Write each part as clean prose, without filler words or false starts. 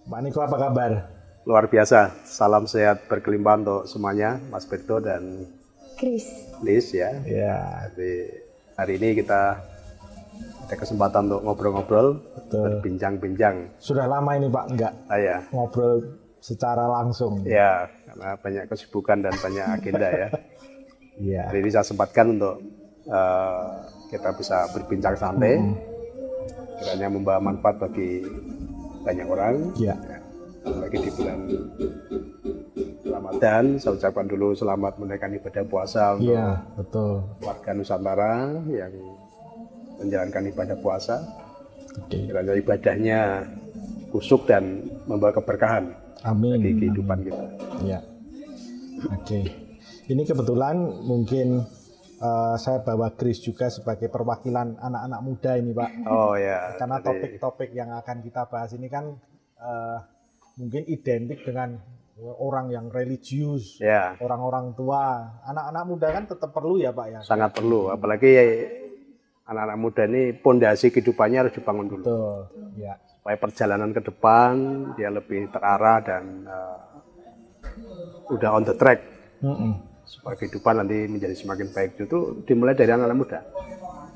Pak Niko apa kabar? Luar biasa, salam sehat berkelimpahan untuk semuanya, Mas Berto dan Chris. Liz ya. Ya, Jadi hari ini kita ada kesempatan untuk ngobrol-ngobrol, berbincang-bincang. sudah lama ini Pak nggak Ya, ngobrol secara langsung. ya, karena banyak kesibukan dan banyak agenda ya. Iya. Hari ini saya sempatkan untuk kita bisa berbincang santai, kiranya membawa manfaat bagi banyak orang. Iya. Lagi di bulan Ramadan, saya ucapkan dulu selamat menunaikan ibadah puasa untuk Iya, betul. warga Nusantara yang menjalankan ibadah puasa. Oke. Kiranya ibadahnya khusyuk dan membawa keberkahan Amin. bagi kehidupan kita. Iya. Oke. Ini kebetulan mungkin saya bawa Chris juga sebagai perwakilan anak-anak muda ini Pak. Oh ya. Karena jadi- topik-topik yang akan kita bahas ini kan mungkin identik dengan orang yang religius, ya, orang-orang tua. Anak-anak muda kan tetap perlu ya Pak ya. sangat perlu. Apalagi anak-anak muda ini pondasi kehidupannya harus dibangun dulu. Betul. Ya. Supaya perjalanan ke depan dia lebih terarah dan udah on the track. Supaya kehidupan nanti menjadi semakin baik, itu dimulai dari anak-anak muda.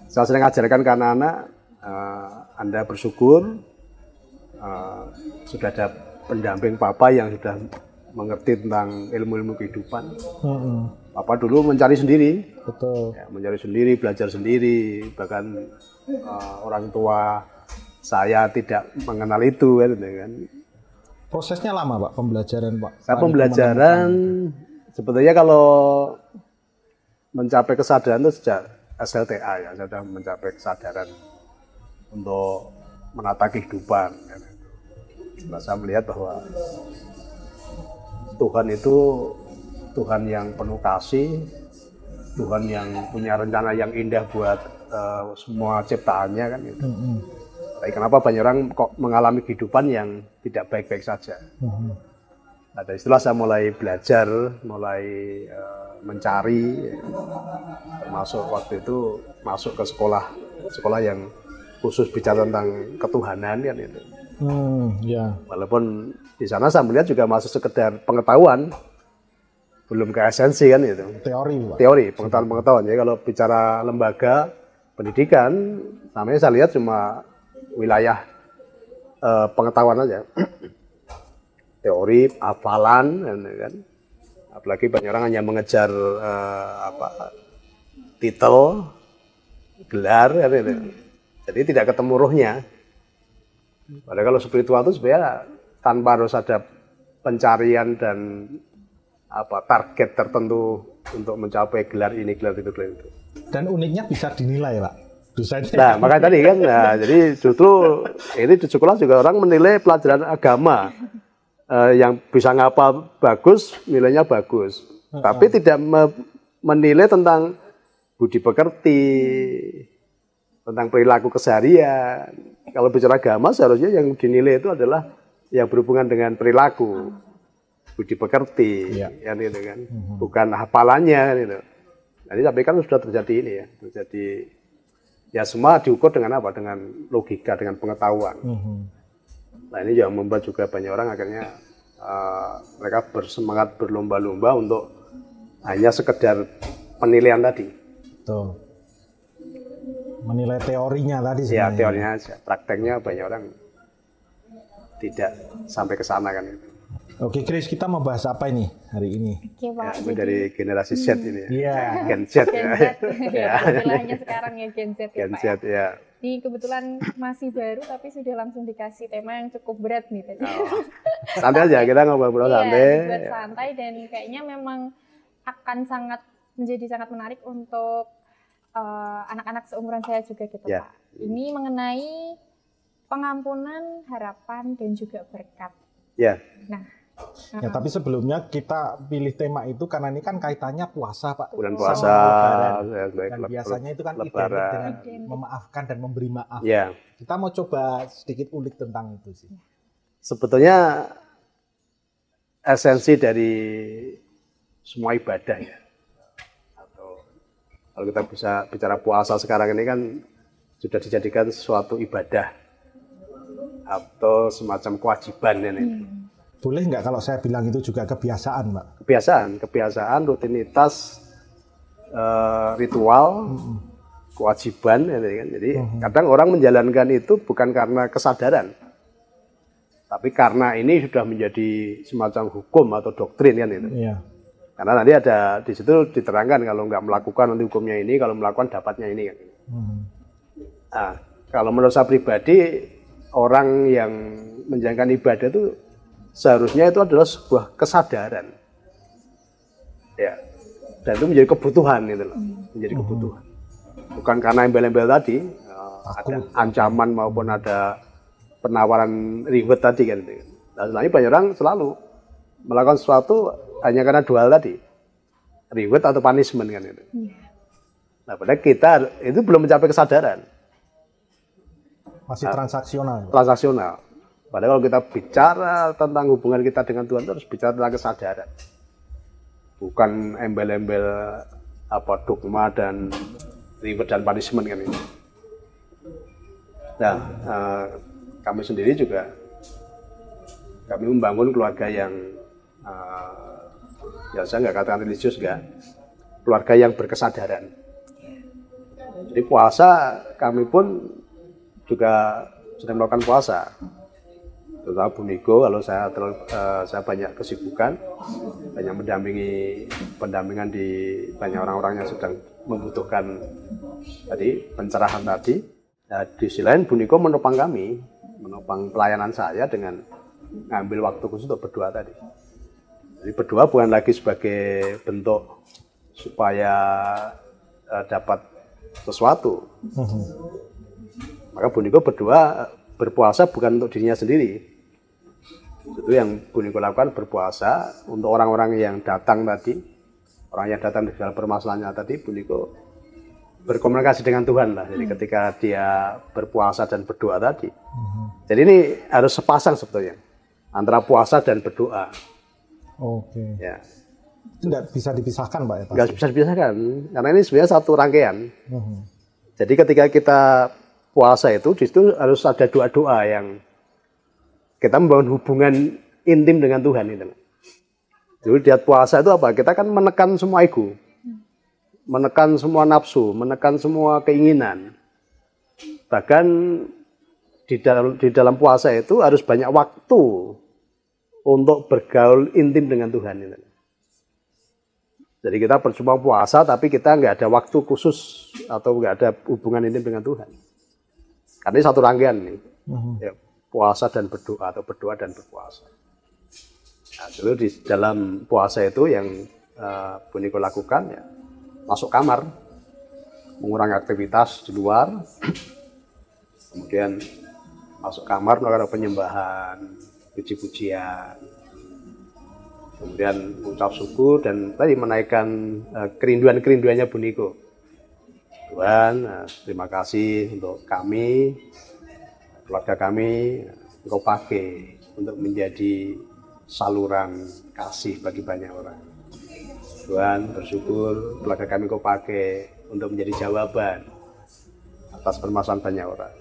Saya sering ajarkan ke anak-anak, Anda bersyukur sudah ada pendamping Papa yang sudah mengerti tentang ilmu-ilmu kehidupan. Papa dulu mencari sendiri, Betul. ya, mencari sendiri, belajar sendiri, bahkan orang tua saya tidak mengenal itu kan. Prosesnya lama Pak, pembelajaran Pak. Saya pembelajaran sebetulnya kalau mencapai kesadaran itu sejak SLTA ya, saya sudah mencapai kesadaran untuk menata kehidupan. Setelah saya melihat bahwa Tuhan itu Tuhan yang penuh kasih, Tuhan yang punya rencana yang indah buat semua ciptaannya kan gitu. Tapi kenapa banyak orang kok mengalami kehidupan yang tidak baik-baik saja? Nah, dari itulah saya mulai belajar, mulai mencari, ya. Termasuk waktu itu masuk ke sekolah yang khusus bicara tentang ketuhanan kan itu. Ya. Walaupun di sana saya melihat juga masih sekedar pengetahuan, belum ke esensi kan itu. Teori Pak. Teori, pengetahuan. Jadi kalau bicara lembaga pendidikan, namanya saya lihat cuma wilayah pengetahuan aja. Teori, hafalan, kan. Apalagi banyak orang hanya mengejar titel, gelar, kan itu. Jadi tidak ketemu ruhnya. Padahal kalau spiritual itu sebenarnya tanpa harus ada pencarian dan target tertentu untuk mencapai gelar ini, gelar itu, gelar itu. Dan uniknya bisa dinilai Pak. Dosennya. Nah, makanya tadi kan, jadi justru ini di sekolah juga orang menilai pelajaran agama. Yang bisa ngapal bagus, nilainya bagus. Tapi tidak menilai tentang budi pekerti, tentang perilaku keseharian. Kalau bicara agama seharusnya yang dinilai itu adalah yang berhubungan dengan perilaku, budi pekerti, kan gitu kan, bukan hafalannya kan gitu. Jadi tapi kan sudah terjadi ini ya, terjadi ya semua diukur dengan apa? Dengan logika, dengan pengetahuan. Nah ini yang membuat juga banyak orang akhirnya mereka bersemangat berlomba-lomba untuk hanya sekedar penilaian tadi. Betul. Menilai teorinya tadi Ya sebenarnya. teorinya aja, prakteknya banyak orang tidak sampai ke sana kan itu. Oke Chris, kita mau bahas apa ini hari ini? Oke Ya, Pak. ini dari generasi Z ini ya. Iya. Gen Z Gen ya. Z. Ya, istilahnya sekarang ya Gen Z ya Gen Pak. Z ya. Ini kebetulan masih baru tapi sudah langsung dikasih tema yang cukup berat nih tadi. Santai aja kita ngobrol-ngobrol santai. Iya, dibuat santai dan kayaknya memang akan menjadi sangat menarik untuk anak-anak seumuran saya juga gitu Ya. Pak. Ini mengenai pengampunan, harapan dan juga berkat. Ya. Nah, Ya, tapi sebelumnya kita pilih tema itu karena ini kan kaitannya puasa Pak. Bulan Sama puasa, Lebaran. ya, baik, Dan biasanya itu kan identik Lebaran. dengan memaafkan dan memberi maaf. Ya. Kita mau coba sedikit ulik tentang itu sih. Sebetulnya esensi dari semua ibadah ya. Atau kalau kita bisa bicara puasa sekarang ini kan sudah dijadikan suatu ibadah. atau semacam kewajiban ini. Boleh nggak kalau saya bilang itu juga kebiasaan, Pak? Kebiasaan, rutinitas, ritual, kewajiban, ya kan. Jadi kadang orang menjalankan itu bukan karena kesadaran, tapi karena ini sudah menjadi semacam hukum atau doktrin kan itu. Iya. Karena nanti ada di situ diterangkan kalau nggak melakukan nanti hukumnya ini, kalau melakukan dapatnya ini kan. Nah, kalau menurut saya pribadi, orang yang menjalankan ibadah itu seharusnya itu adalah sebuah kesadaran, ya, dan itu menjadi kebutuhan itu loh, menjadi kebutuhan. Bukan karena embel-embel tadi, ada ancaman maupun ada penawaran reward tadi kan. Nah, sebenarnya banyak orang selalu melakukan sesuatu hanya karena dua hal tadi, reward atau punishment kan itu. Nah, padahal kita itu belum mencapai kesadaran. Masih transaksional. Transaksional. Padahal kalau kita bicara tentang hubungan kita dengan Tuhan itu harus bicara tentang kesadaran. Bukan embel-embel apa dogma dan reward dan punishment kan ini. Nah, kami sendiri juga kami membangun keluarga yang ya saya nggak katakan religius enggak, keluarga yang berkesadaran. Jadi puasa kami pun juga sedang melakukan puasa. Terutama Bu Niko, kalau saya banyak kesibukan, banyak pendampingan di banyak orang-orang yang sedang membutuhkan tadi pencerahan tadi. Nah, di sisi lain Bu Niko menopang kami, menopang pelayanan saya dengan ngambil waktu khusus untuk berdoa tadi. Jadi berdoa bukan lagi sebagai bentuk supaya dapat sesuatu. Maka Bu Niko berpuasa bukan untuk dirinya sendiri. Itu yang Bu Niko lakukan, berpuasa untuk orang-orang yang datang tadi, orang yang datang dalam permasalahannya tadi. Bu Niko berkomunikasi dengan Tuhan lah. Jadi ketika dia berpuasa dan berdoa tadi. Jadi ini harus sepasang sebetulnya antara puasa dan berdoa. Oke. Ya. Tidak bisa dipisahkan, Pak ya? Nggak bisa dipisahkan, karena ini sebenarnya satu rangkaian. Jadi ketika kita puasa itu, di situ harus ada doa-doa yang kita membangun hubungan intim dengan Tuhan itu. Jadi di puasa itu apa? Kita kan menekan semua ego, menekan semua nafsu, menekan semua keinginan. Bahkan di dalam puasa itu harus banyak waktu untuk bergaul intim dengan Tuhan itu. Jadi kita percuma puasa, tapi kita nggak ada waktu khusus atau nggak ada hubungan intim dengan Tuhan. Karena ini satu rangkaian nih, ya, puasa dan berdoa atau berdoa dan berpuasa. Nah, dulu di dalam puasa itu yang Bu Niko lakukan ya, masuk kamar, mengurangi aktivitas di luar, kemudian masuk kamar melakukan penyembahan, puji-pujian, kemudian mengucap syukur dan tadi menaikkan kerinduan-kerinduannya Bu Niko. Tuhan, terima kasih untuk kami, keluarga kami, Engkau pakai untuk menjadi saluran kasih bagi banyak orang. Tuhan, bersyukur keluarga kami Engkau pakai untuk menjadi jawaban atas permasalahan banyak orang.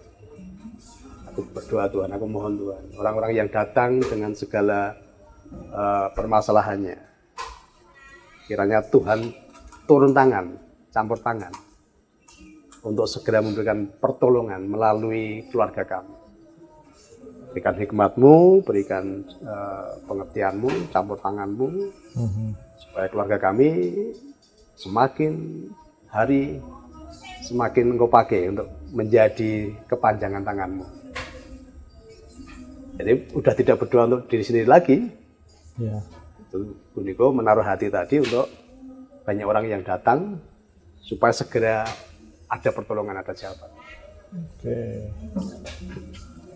Aku berdoa Tuhan, aku mohon Tuhan, orang-orang yang datang dengan segala permasalahannya, kiranya Tuhan turun tangan, campur tangan, untuk segera memberikan pertolongan melalui keluarga kami. Berikan hikmat-Mu, berikan pengertian-Mu, campur tangan-Mu, supaya keluarga kami semakin hari semakin Engkau pakai untuk menjadi kepanjangan tangan-Mu. Jadi udah tidak berdoa untuk diri sendiri lagi. Ya. Bu Niko menaruh hati tadi untuk banyak orang yang datang supaya segera ada pertolongan, ada jawaban. Oke.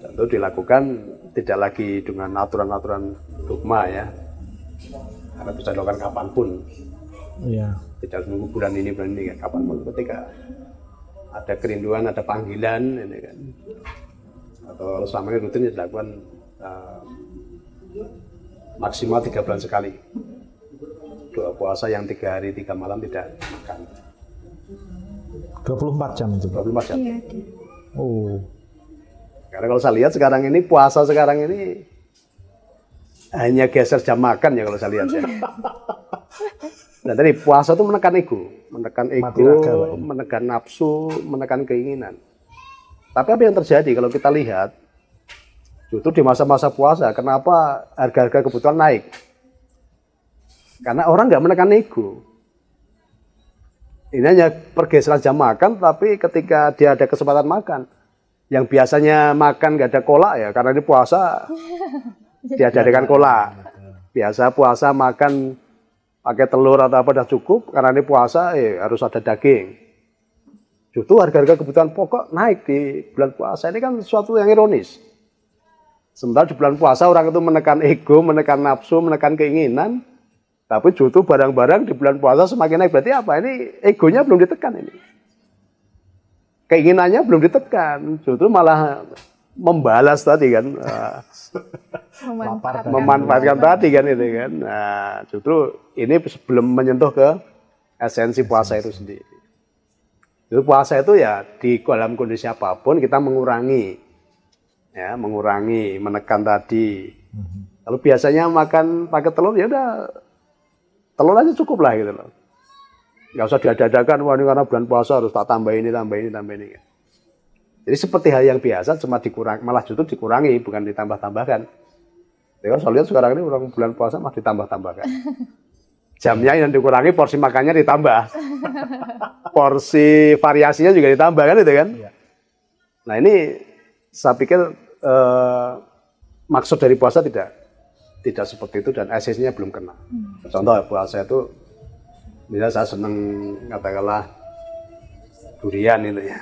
Dan itu dilakukan tidak lagi dengan aturan-aturan dogma ya, karena bisa dilakukan kapanpun. Iya. Tidak menunggu bulan ini kan, kapanpun ketika ada kerinduan, ada panggilan, ini kan. Atau selama ini rutin dilakukan maksimal 3 bulan sekali. Doa puasa yang 3 hari 3 malam tidak makan. 24 jam itu, Pak? 24 jam. Iya. Oh. Karena kalau saya lihat sekarang ini puasa sekarang ini hanya geser jam makan ya kalau saya lihat ya. Dan tadi puasa itu menekan ego, menekan nafsu, menekan keinginan. Tapi apa yang terjadi kalau kita lihat, justru di masa-masa puasa, kenapa harga-harga kebutuhan naik? Karena orang nggak menekan ego. Ini hanya pergeseran jam makan, tapi ketika dia ada kesempatan makan, yang biasanya makan nggak ada kolak ya, karena ini puasa, diadakan kolak. Biasa puasa makan pakai telur atau apa udah cukup, karena ini puasa harus ada daging. Justru harga-harga kebutuhan pokok naik di bulan puasa. Ini kan sesuatu yang ironis. Sementara di bulan puasa orang itu menekan ego, menekan nafsu, menekan keinginan. Tapi justru barang-barang di bulan puasa semakin naik. Berarti apa? Ini egonya belum ditekan ini. Keinginannya belum ditekan. Justru malah membalas tadi kan. Memanfaatkan tadi kan itu kan. Nah, justru ini belum menyentuh ke esensi puasa itu sendiri. Jadi puasa itu ya di dalam kondisi apapun kita mengurangi, ya mengurangi, menekan tadi. Kalau biasanya makan pakai telur ya udah telur aja cukup lah gitu loh. Nggak usah diada-adakan, wah ini karena bulan puasa harus tak tambah ini. Jadi seperti hal yang biasa cuma dikurangi, malah justru dikurangi bukan ditambah-tambahkan. Jadi saya lihat sekarang ini orang bulan puasa malah ditambah-tambahkan. Jamnya yang dikurangi, porsi makannya ditambah. Porsi variasinya juga ditambah kan itu kan. Nah ini saya pikir maksud dari puasa tidak seperti itu dan esensinya belum kena. Contoh puasa itu, misalnya saya senang katakanlah durian itu ya.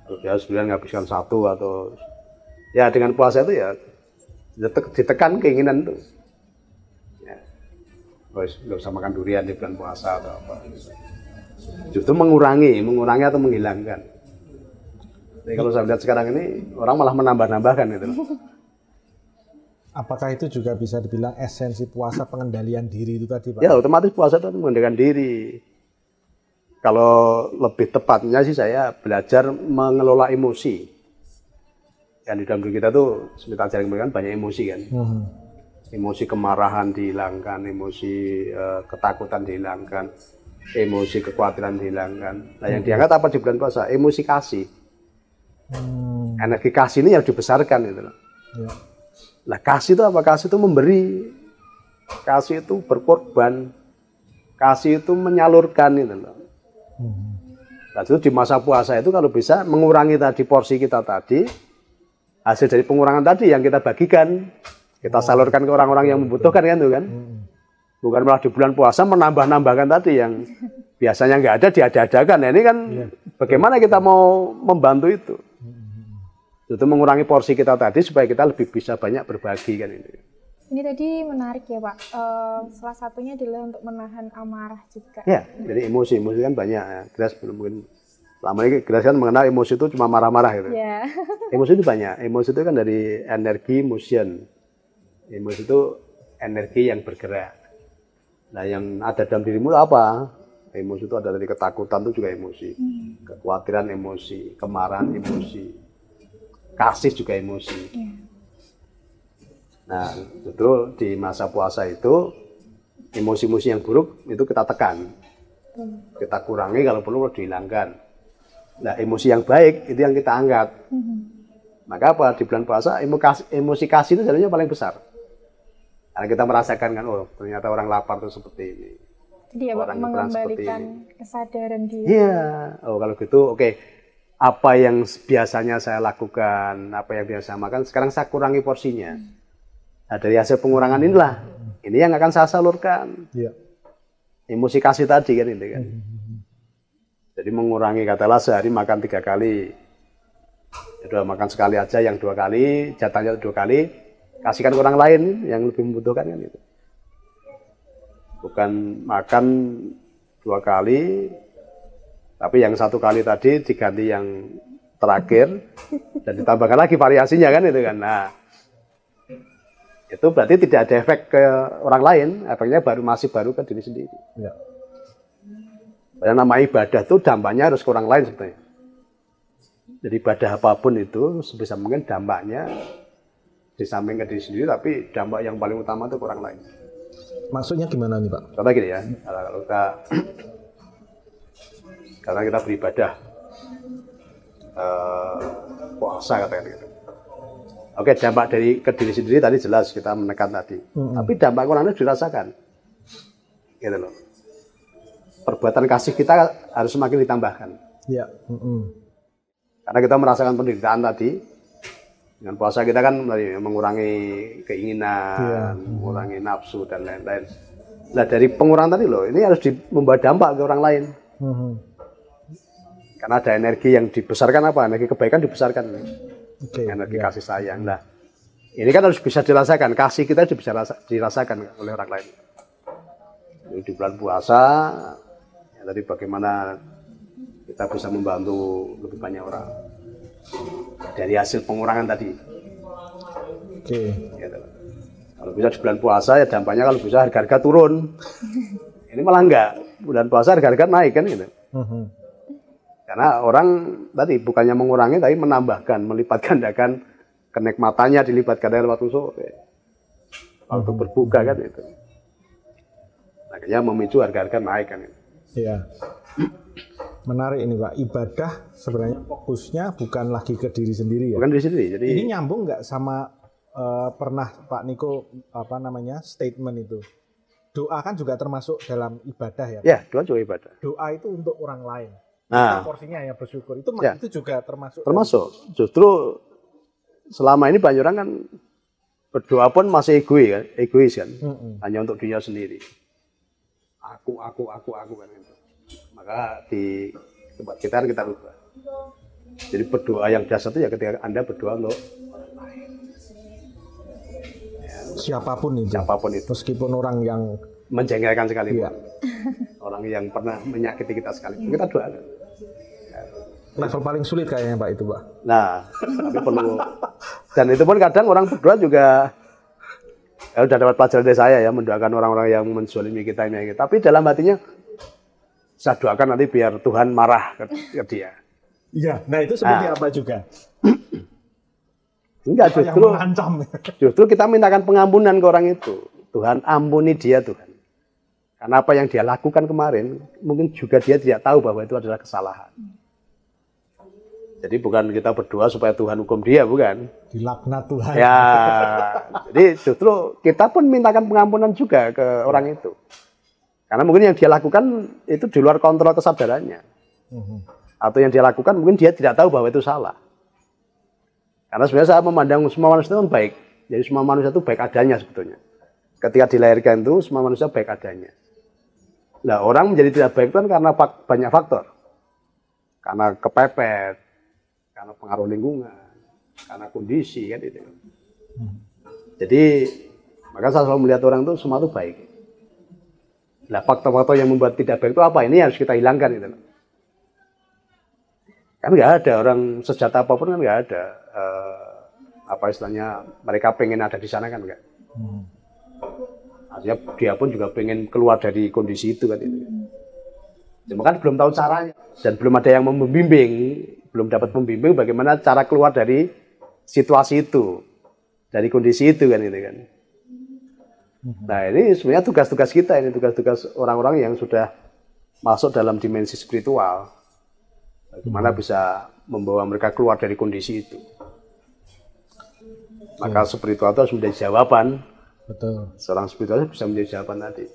Kalau dia durian ngabiskan satu atau ya dengan puasa itu ya ditekan keinginan itu. Nggak usah makan durian di bulan puasa atau apa. Justru mengurangi atau menghilangkan. Jadi kalau saya lihat sekarang ini orang malah menambah-nambahkan gitu. Apakah itu juga bisa dibilang esensi puasa pengendalian diri itu tadi, Pak? Ya otomatis puasa itu mengendalikan diri. Kalau lebih tepatnya sih saya belajar mengelola emosi. Yang di dalam diri kita tuh seperti ajaran mereka banyak emosi kan. Emosi kemarahan dihilangkan, emosi ketakutan dihilangkan, emosi kekhawatiran dihilangkan. Nah yang diangkat apa di bulan puasa? Emosi kasih. Energi kasih ini yang dibesarkan gitu loh. Ya. Nah kasih itu apa? Kasih itu memberi, kasih itu berkorban, kasih itu menyalurkan gitu loh. Nah itu di masa puasa itu kalau bisa mengurangi tadi porsi kita tadi, hasil dari pengurangan tadi yang kita bagikan. Kita salurkan ke orang-orang yang membutuhkan kan tuh kan. Bukan malah di bulan puasa menambah-nambahkan tadi yang biasanya nggak ada diada-adakan. Nah, ini kan bagaimana kita mau membantu itu. Itu mengurangi porsi kita tadi supaya kita lebih bisa banyak berbagi kan ini. Ini tadi menarik ya Pak. Salah satunya adalah untuk menahan amarah juga. Ya, jadi emosi kan banyak. Ya. Geras belum mungkin selama ini Geras kan mengenal emosi itu cuma marah-marah gitu. Yeah. Emosi itu banyak. Emosi itu kan dari energi motion. Emosi itu energi yang bergerak. Nah, yang ada dalam dirimu apa? Emosi itu ada dari ketakutan itu juga emosi, kekhawatiran emosi, kemarahan emosi, kasih juga emosi. Nah, itu di masa puasa itu emosi-emosi yang buruk itu kita tekan, kita kurangi kalau perlu dihilangkan. Nah, emosi yang baik itu yang kita angkat. Maka apa di bulan puasa emosi kasih itu sebenarnya paling besar. Karena kita merasakan kan, oh ternyata orang lapar itu seperti ini. Jadi ya Pak, mengembalikan kesadaran diri. Iya, oh kalau gitu oke. Apa yang biasanya saya lakukan, apa yang biasa makan, sekarang saya kurangi porsinya. Nah dari hasil pengurangan inilah, ini yang akan saya salurkan. Emosi kasih tadi kan itu kan. Jadi mengurangi katalah sehari makan 3 kali. Udah makan sekali aja, yang 2 kali, jatahnya 2 kali. Kasihkan ke orang lain yang lebih membutuhkan kan itu. Bukan makan 2 kali, tapi yang 1 kali tadi diganti yang terakhir dan ditambahkan lagi variasinya kan itu kan. Nah, itu berarti tidak ada efek ke orang lain, efeknya masih baru ke diri sendiri. Ya. Karena nama ibadah itu dampaknya harus ke orang lain sebenarnya. Jadi ibadah apapun itu sebisa mungkin dampaknya di samping ke diri sendiri, tapi dampak yang paling utama itu ke orang lain. Maksudnya gimana nih Pak? Contoh gini ya, kalau kita karena kita beribadah puasa katakan gitu. Oke, dampak dari ke diri sendiri tadi jelas kita menekan tadi. Tapi dampak orang lain dirasakan. Gitu loh. Perbuatan kasih kita harus semakin ditambahkan. Ya. Karena kita merasakan penderitaan tadi. Dengan puasa kita kan mengurangi keinginan, mengurangi nafsu dan lain-lain. Nah dari pengurangan tadi loh, ini harus membawa dampak ke orang lain. Karena ada energi yang dibesarkan apa? Energi kebaikan dibesarkan. Energi kasih sayang. Nah, ini kan harus bisa dirasakan. Kasih kita bisa dirasakan oleh orang lain. Jadi di bulan puasa, ya tadi bagaimana kita bisa membantu lebih banyak orang dari hasil pengurangan tadi. Gitu. Kalau bisa di bulan puasa ya dampaknya kalau bisa harga-harga turun. Ini malah enggak. Bulan puasa harga-harga naik kan gitu. Karena orang tadi bukannya mengurangi tapi menambahkan, melipat gandakan kenikmatannya, dilipat gandakan waktu sore. Waktu berbuka kan itu. Akhirnya memicu harga-harga naik kan itu. Iya. Menarik ini Pak, ibadah sebenarnya fokusnya bukan lagi ke diri sendiri ya. Bukan diri sendiri. Jadi ini nyambung nggak sama pernah Pak Niko statement itu. Doa kan juga termasuk dalam ibadah ya Pak? Ya, doa juga ibadah. Doa itu untuk orang lain. Nah, porsinya ya bersyukur itu juga termasuk. Justru selama ini banyak orang kan berdoa pun masih egois kan, hanya untuk dirinya sendiri. Aku kan itu. Maka di tempat kita kan kita rubah. Jadi berdoa yang dasar itu ya ketika Anda berdoa untuk orang lain. Ya. Siapapun itu. Meskipun orang yang menjengkelkan sekalipun. Orang yang pernah menyakiti kita sekalipun, kita doakan. Level paling sulit kayaknya Pak itu Pak. Nah, tapi perlu. Dan itu pun kadang orang berdoa juga udah dapat pelajaran dari saya ya, mendoakan orang-orang yang menzalimi kita ini. Tapi dalam hatinya saya doakan nanti biar Tuhan marah ke dia. Iya, nah itu seperti apa juga? Enggak, justru kita mintakan pengampunan ke orang itu. Tuhan ampuni dia Tuhan. Karena apa yang dia lakukan kemarin, mungkin juga dia tidak tahu bahwa itu adalah kesalahan. Jadi bukan kita berdoa supaya Tuhan hukum dia, bukan. Dilaknat Tuhan. Ya, jadi justru kita pun mintakan pengampunan juga ke orang itu. Karena mungkin yang dia lakukan itu di luar kontrol kesadarannya. Atau yang dia lakukan mungkin dia tidak tahu bahwa itu salah. Karena sebenarnya saya memandang semua manusia itu baik. Jadi semua manusia itu baik adanya sebetulnya. Ketika dilahirkan itu semua manusia baik adanya. Nah, orang menjadi tidak baik itu kan karena banyak faktor. Karena kepepet, karena pengaruh lingkungan, karena kondisi kan itu. Jadi maka saya selalu melihat orang itu semua itu baik. Nah, faktor-faktor yang membuat tidak baik itu apa? Ini harus kita hilangkan itu. Kan nggak ada orang sejahat apapun kan nggak ada. Apa istilahnya mereka pengen ada di sana kan nggak. Artinya dia pun juga pengen keluar dari kondisi itu kan itu. Cuma kan belum tahu caranya dan belum ada yang membimbing, belum dapat membimbing bagaimana cara keluar dari situasi itu, dari kondisi itu kan itu kan. Nah ini sebenarnya tugas-tugas kita, ini tugas-tugas orang-orang yang sudah masuk dalam dimensi spiritual, bagaimana bisa membawa mereka keluar dari kondisi itu. Maka spiritual itu harus menjadi jawaban. Betul. Seorang spiritual bisa menjadi jawaban tadi.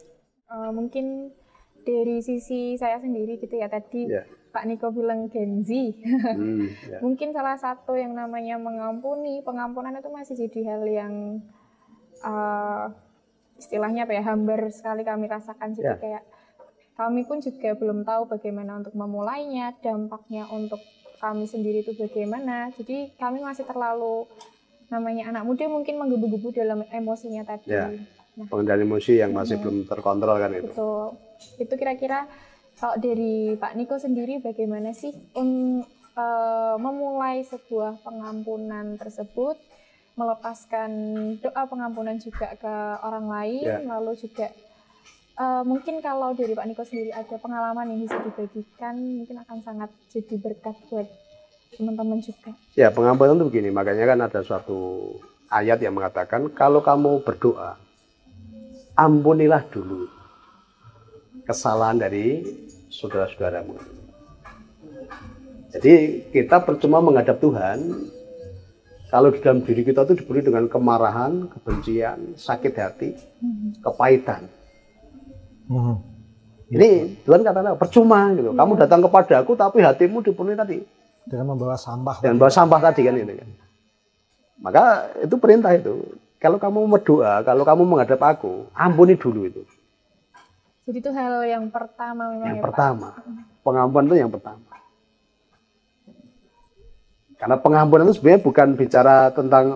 Mungkin dari sisi saya sendiri gitu ya tadi Pak Niko bilang Gen Z. Mungkin salah satu yang namanya pengampunan itu masih jadi hal yang istilahnya apa ya, hambar sekali kami rasakan. Jadi kayak kami pun juga belum tahu bagaimana untuk memulainya, dampaknya untuk kami sendiri itu bagaimana. Jadi kami masih terlalu namanya anak muda mungkin menggebu-gebu dalam emosinya tadi. Nah, pengendalian emosi yang masih belum terkontrol kan itu. Betul. Itu kira-kira kalau dari Pak Niko sendiri bagaimana sih memulai sebuah pengampunan tersebut, melepaskan doa pengampunan juga ke orang lain, lalu juga mungkin kalau dari Pak Niko sendiri ada pengalaman yang bisa dibagikan, mungkin akan sangat jadi berkat buat teman-teman juga. Ya, pengampunan itu begini, makanya kan ada suatu ayat yang mengatakan kalau kamu berdoa, ampunilah dulu kesalahan dari saudara-saudaramu. Jadi kita percuma menghadap Tuhan kalau di dalam diri kita itu dipenuhi dengan kemarahan, kebencian, sakit hati, kepahitan. Ini Tuhan katakan percuma gitu. Kamu datang kepada aku tapi hatimu dipenuhi tadi dengan membawa sampah. Dan bawa sampah tadi kan itu kan. Maka itu perintah itu. Kalau kamu berdoa, kalau kamu menghadap aku, ampuni dulu itu. Jadi itu hal yang pertama memang. Yang pertama. Pengampunan itu yang pertama. Karena pengampunan itu sebenarnya bukan bicara tentang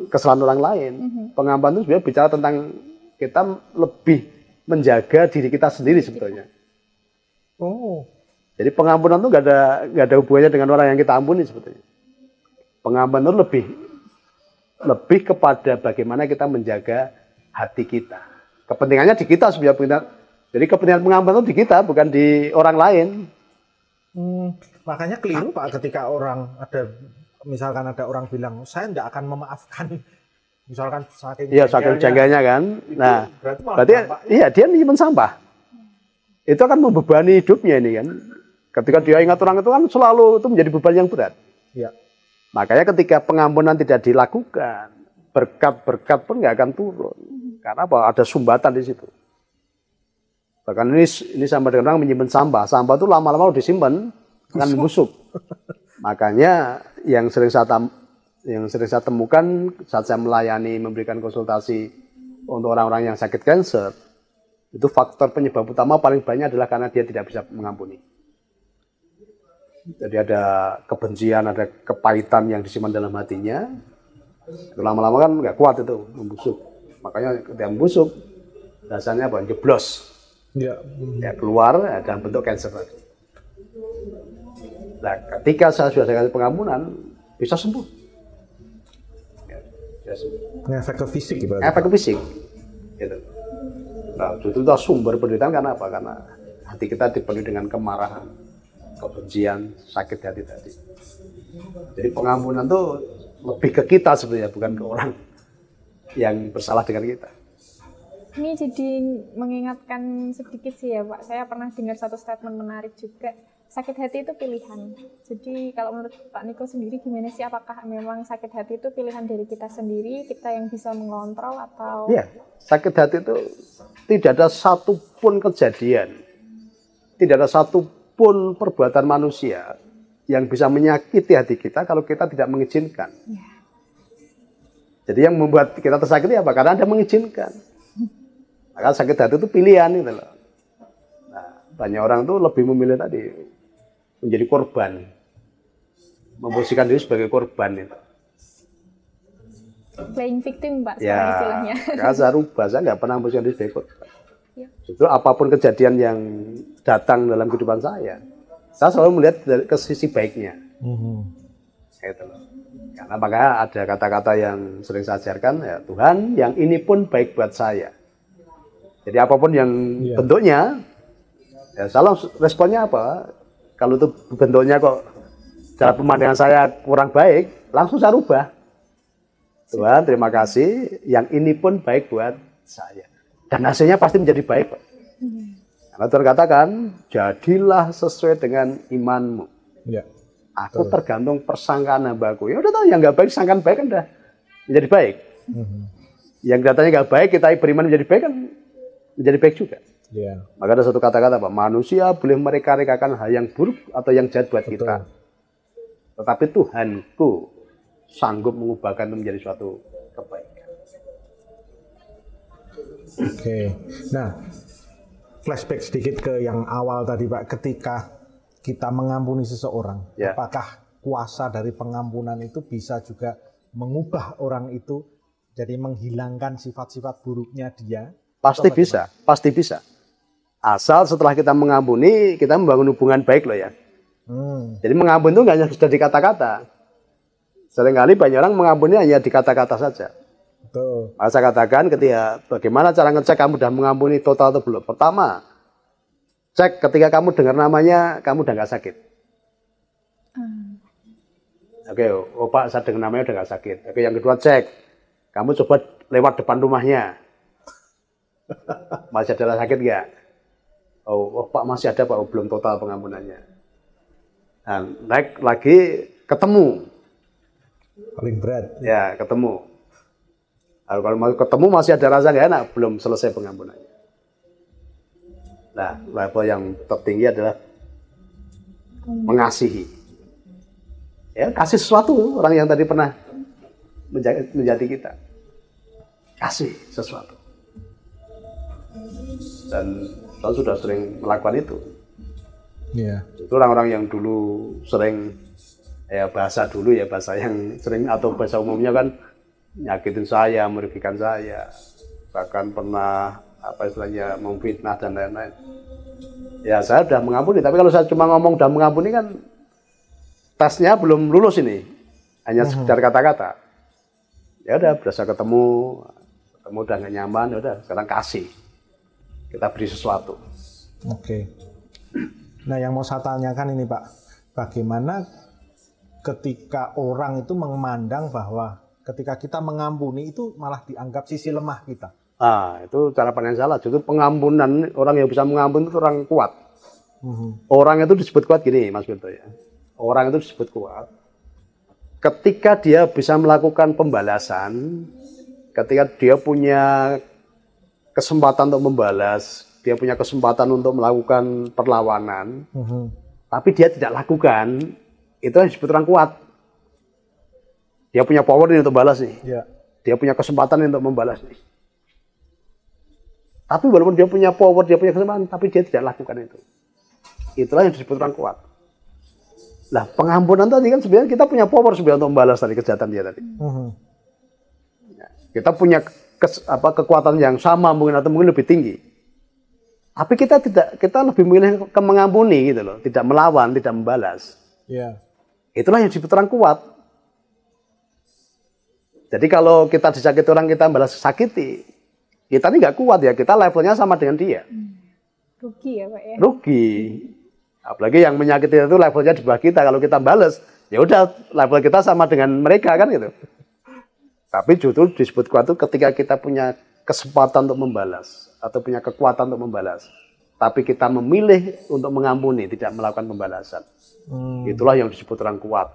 kesalahan orang lain. Pengampunan itu sebenarnya bicara tentang kita lebih menjaga diri kita sendiri sebetulnya. Oh. Jadi pengampunan itu nggak ada hubungannya dengan orang yang kita ampuni sebetulnya. Pengampunan itu lebih kepada bagaimana kita menjaga hati kita. Kepentingannya di kita sebenarnya. Jadi kepentingan pengampunan itu di kita, bukan di orang lain. Makanya keliru Pak ketika misalkan ada orang bilang saya tidak akan memaafkan, misalkan saking jangganya kan. Nah, berarti iya dia nyimpen sampah. Itu akan membebani hidupnya ini kan. Ketika dia ingat orang itu kan selalu itu menjadi beban yang berat. Ya. Makanya ketika pengampunan tidak dilakukan, berkat-berkat pun nggak akan turun. Karena apa? Ada sumbatan di situ. Bahkan ini sama dengan orang menyimpan sampah. Sampah itu lama-lama disimpan akan membusuk. Makanya yang sering saya temukan saat saya melayani, memberikan konsultasi untuk orang-orang yang sakit kanker, itu faktor penyebab utama paling banyak adalah karena dia tidak bisa mengampuni. Jadi ada kebencian, ada kepahitan yang disimpan dalam hatinya. Lama-lama kan nggak kuat itu, membusuk. Makanya ketika membusuk, rasanya apa? Jeblos. Ya, keluar dalam bentuk kanker. Nah, ketika saya sudah kasih pengampunan, bisa sembuh. Efek ke fisik gitu. Efek ke fisik. Gitu. Nah, itu sumber penderitaan karena apa? Karena hati kita dipenuhi dengan kemarahan, kebencian, sakit hati tadi. Jadi pengampunan itu lebih ke kita sebenarnya, bukan ke orang yang bersalah dengan kita. Ini jadi mengingatkan sedikit sih ya Pak. Saya pernah dengar satu statement menarik juga. Sakit hati itu pilihan. Jadi kalau menurut Pak Niko sendiri gimana sih? Apakah memang sakit hati itu pilihan dari kita sendiri, kita yang bisa mengontrol atau? Iya, sakit hati itu tidak ada satupun kejadian, tidak ada satupun perbuatan manusia yang bisa menyakiti hati kita kalau kita tidak mengizinkan. Ya. Jadi yang membuat kita tersakiti apa? Karena Anda mengizinkan. Maka sakit hati itu pilihan gitu loh. Nah, banyak orang tuh lebih memilih tadi menjadi korban, memposisikan diri sebagai korban itu. Playing victim Pak, ya, istilahnya. Ya, saya rubah, saya nggak pernah memposisikan diri sebagai korban. Ya. Justru apapun kejadian yang datang dalam kehidupan saya selalu melihat ke sisi baiknya. Gitu loh. Karena makanya ada kata-kata yang sering saya ajarkan, ya Tuhan, yang ini pun baik buat saya. Jadi apapun yang bentuknya, ya selalu responnya apa? Kalau itu bentuknya kok cara pemandangan saya kurang baik, langsung saya rubah. Tuhan, terima kasih, yang ini pun baik buat saya. Dan hasilnya pasti menjadi baik. Karena Tuhan katakan, jadilah sesuai dengan imanmu. Ya. Aku tergantung persangkaan hambaku. Ya udah tahu, yang nggak baik, sangkaan baik kan udah menjadi baik. Yang katanya nggak baik, kita beriman menjadi baik kan menjadi baik juga. Yeah. Maka ada satu kata-kata Pak, manusia boleh mereka-rekakan hal yang buruk atau yang jahat buat kita. Tetapi Tuhanku sanggup mengubahkan itu menjadi suatu kebaikan. Oke. Nah, flashback sedikit ke yang awal tadi Pak, ketika kita mengampuni seseorang, apakah kuasa dari pengampunan itu bisa juga mengubah orang itu jadi menghilangkan sifat-sifat buruknya dia? Pasti bisa, pasti bisa. Asal setelah kita mengampuni, kita membangun hubungan baik loh ya. Jadi mengampuni itu nggak hanya sudah di kata-kata. Seringkali banyak orang mengampuni hanya di kata-kata saja. Betul. Maka saya katakan ketika bagaimana cara ngecek kamu sudah mengampuni total atau belum. Pertama, cek ketika kamu dengar namanya, kamu udah nggak sakit. Oke, oh Pak, saya dengar namanya udah nggak sakit. Oke, yang kedua cek, kamu coba lewat depan rumahnya. Masih ada sakit nggak? Oh, Pak masih ada Pak, oh, belum total pengampunannya. Nah, naik lagi ketemu. Paling berat. Ya, ketemu. Kalau mau ketemu masih ada rasa nggak enak, belum selesai pengampunannya. Nah, level yang tertinggi adalah mengasihi. Ya, kasih sesuatu orang yang tadi pernah menjadi kita. Kasih sesuatu. Dan saya sudah sering melakukan itu. Iya. Itu orang-orang yang dulu sering bahasa yang sering atau bahasa umumnya kan nyakitin saya, merugikan saya, bahkan pernah memfitnah dan lain-lain. Ya saya sudah mengampuni, tapi kalau saya cuma ngomong udah mengampuni kan tesnya belum lulus ini, hanya sekedar kata-kata. Ya udah berasa ketemu udah nggak nyaman, ya udah sekarang kasih, kita beri sesuatu. Oke. Nah yang mau saya tanyakan ini Pak, bagaimana ketika orang itu memandang bahwa ketika kita mengampuni itu malah dianggap sisi lemah kita? Itu cara pandang salah. Justru pengampunan, orang yang bisa mengampuni itu orang kuat. Orang itu disebut kuat gini, Mas Binto ya. Orang itu disebut kuat ketika dia bisa melakukan pembalasan, ketika dia punya kesempatan untuk membalas, dia punya kesempatan untuk melakukan perlawanan, tapi dia tidak lakukan, itu yang disebut orang kuat. Dia punya power nih untuk balas nih. Ya. Dia punya kesempatan untuk membalas nih. Tapi walaupun dia punya power, dia punya kesempatan, tapi dia tidak lakukan itu. Itulah yang disebut orang kuat. Lah pengampunan tadi kan sebenarnya kita punya power sebenarnya untuk membalas tadi kejahatan dia tadi. Kita punya kekuatan yang sama mungkin atau mungkin lebih tinggi. Tapi kita lebih memilih mengampuni gitu loh, tidak melawan, tidak membalas. Yeah. Itulah yang disebut orang kuat. Jadi kalau kita disakiti orang, kita balas sakiti, kita ini nggak kuat ya, kita levelnya sama dengan dia. Rugi ya Pak ya? Rugi. Apalagi yang menyakiti itu levelnya di bawah kita, kalau kita balas, ya udah level kita sama dengan mereka kan gitu. Tapi justru disebut kuat itu ketika kita punya kesempatan untuk membalas, atau punya kekuatan untuk membalas. Tapi kita memilih untuk mengampuni, tidak melakukan pembalasan. Itulah yang disebut orang kuat.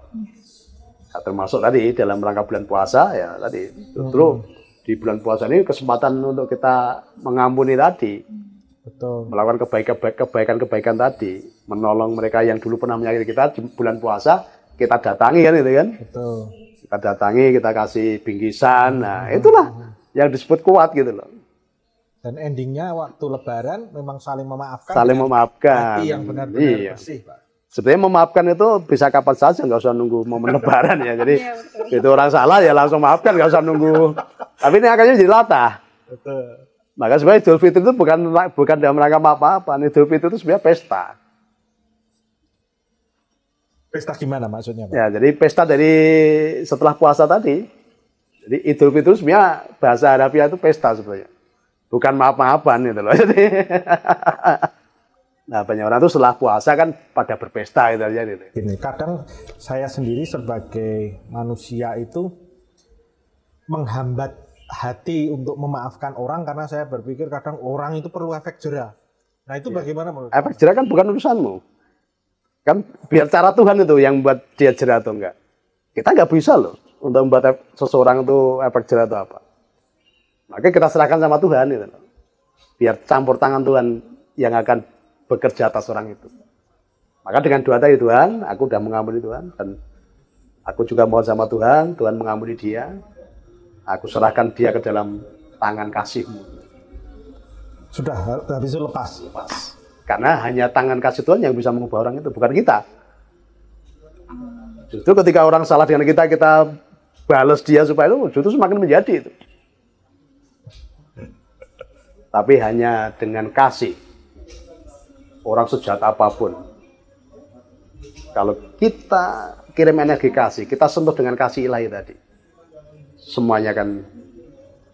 Nah, termasuk tadi dalam rangka bulan puasa, ya tadi. Justru di bulan puasa ini kesempatan untuk kita mengampuni tadi. Betul. Melakukan kebaikan-kebaikan tadi. Menolong mereka yang dulu pernah menyakiti kita di bulan puasa, kita datangi kan itu kan. Betul. Kita datangi, kita kasih bingkisan. Nah, itulah yang disebut kuat gitu loh. Dan endingnya waktu Lebaran memang saling memaafkan. Saling memaafkan. Hati yang benar-benar bersih, Pak. Sebenarnya memaafkan itu bisa kapan saja, nggak usah nunggu momen Lebaran ya. Jadi itu orang salah ya langsung maafkan, nggak usah nunggu. Tapi ini akhirnya jadi latah. Betul. Maka sebenarnya Idul Fitri itu bukan dalam rangka apa-apa. Idul Fitri itu sebenarnya pesta. Pesta gimana maksudnya, Pak? Ya, jadi pesta dari setelah puasa tadi. Jadi Idul Fitri sebenarnya bahasa Arabia itu pesta sebenarnya. Bukan maaf-maafan gitu loh. Jadi nah, banyak orang tuh setelah puasa kan pada berpesta gitu aja gitu. Gini, kadang saya sendiri sebagai manusia itu menghambat hati untuk memaafkan orang karena saya berpikir kadang orang itu perlu efek jera. Nah, itu bagaimana menurut Anda? Efek jera kan bukan urusanmu. Kan biar cara Tuhan itu yang buat dia jera atau enggak. Kita nggak bisa loh untuk membuat seseorang itu efek jera atau apa. Maka kita serahkan sama Tuhan gitu loh. Biar campur tangan Tuhan yang akan bekerja atas orang itu. Maka dengan doa tadi Tuhan, aku udah mengampuni Tuhan dan aku juga mohon sama Tuhan, Tuhan mengampuni dia. Aku serahkan dia ke dalam tangan kasih-Mu. Sudah, habis itu lepas. Karena hanya tangan kasih Tuhan yang bisa mengubah orang itu, bukan kita. Justru ketika orang salah dengan kita, kita balas dia supaya itu justru semakin menjadi itu. Tapi hanya dengan kasih. Orang sejahat apapun, kalau kita kirim energi kasih, kita sentuh dengan kasih ilahi tadi, semuanya akan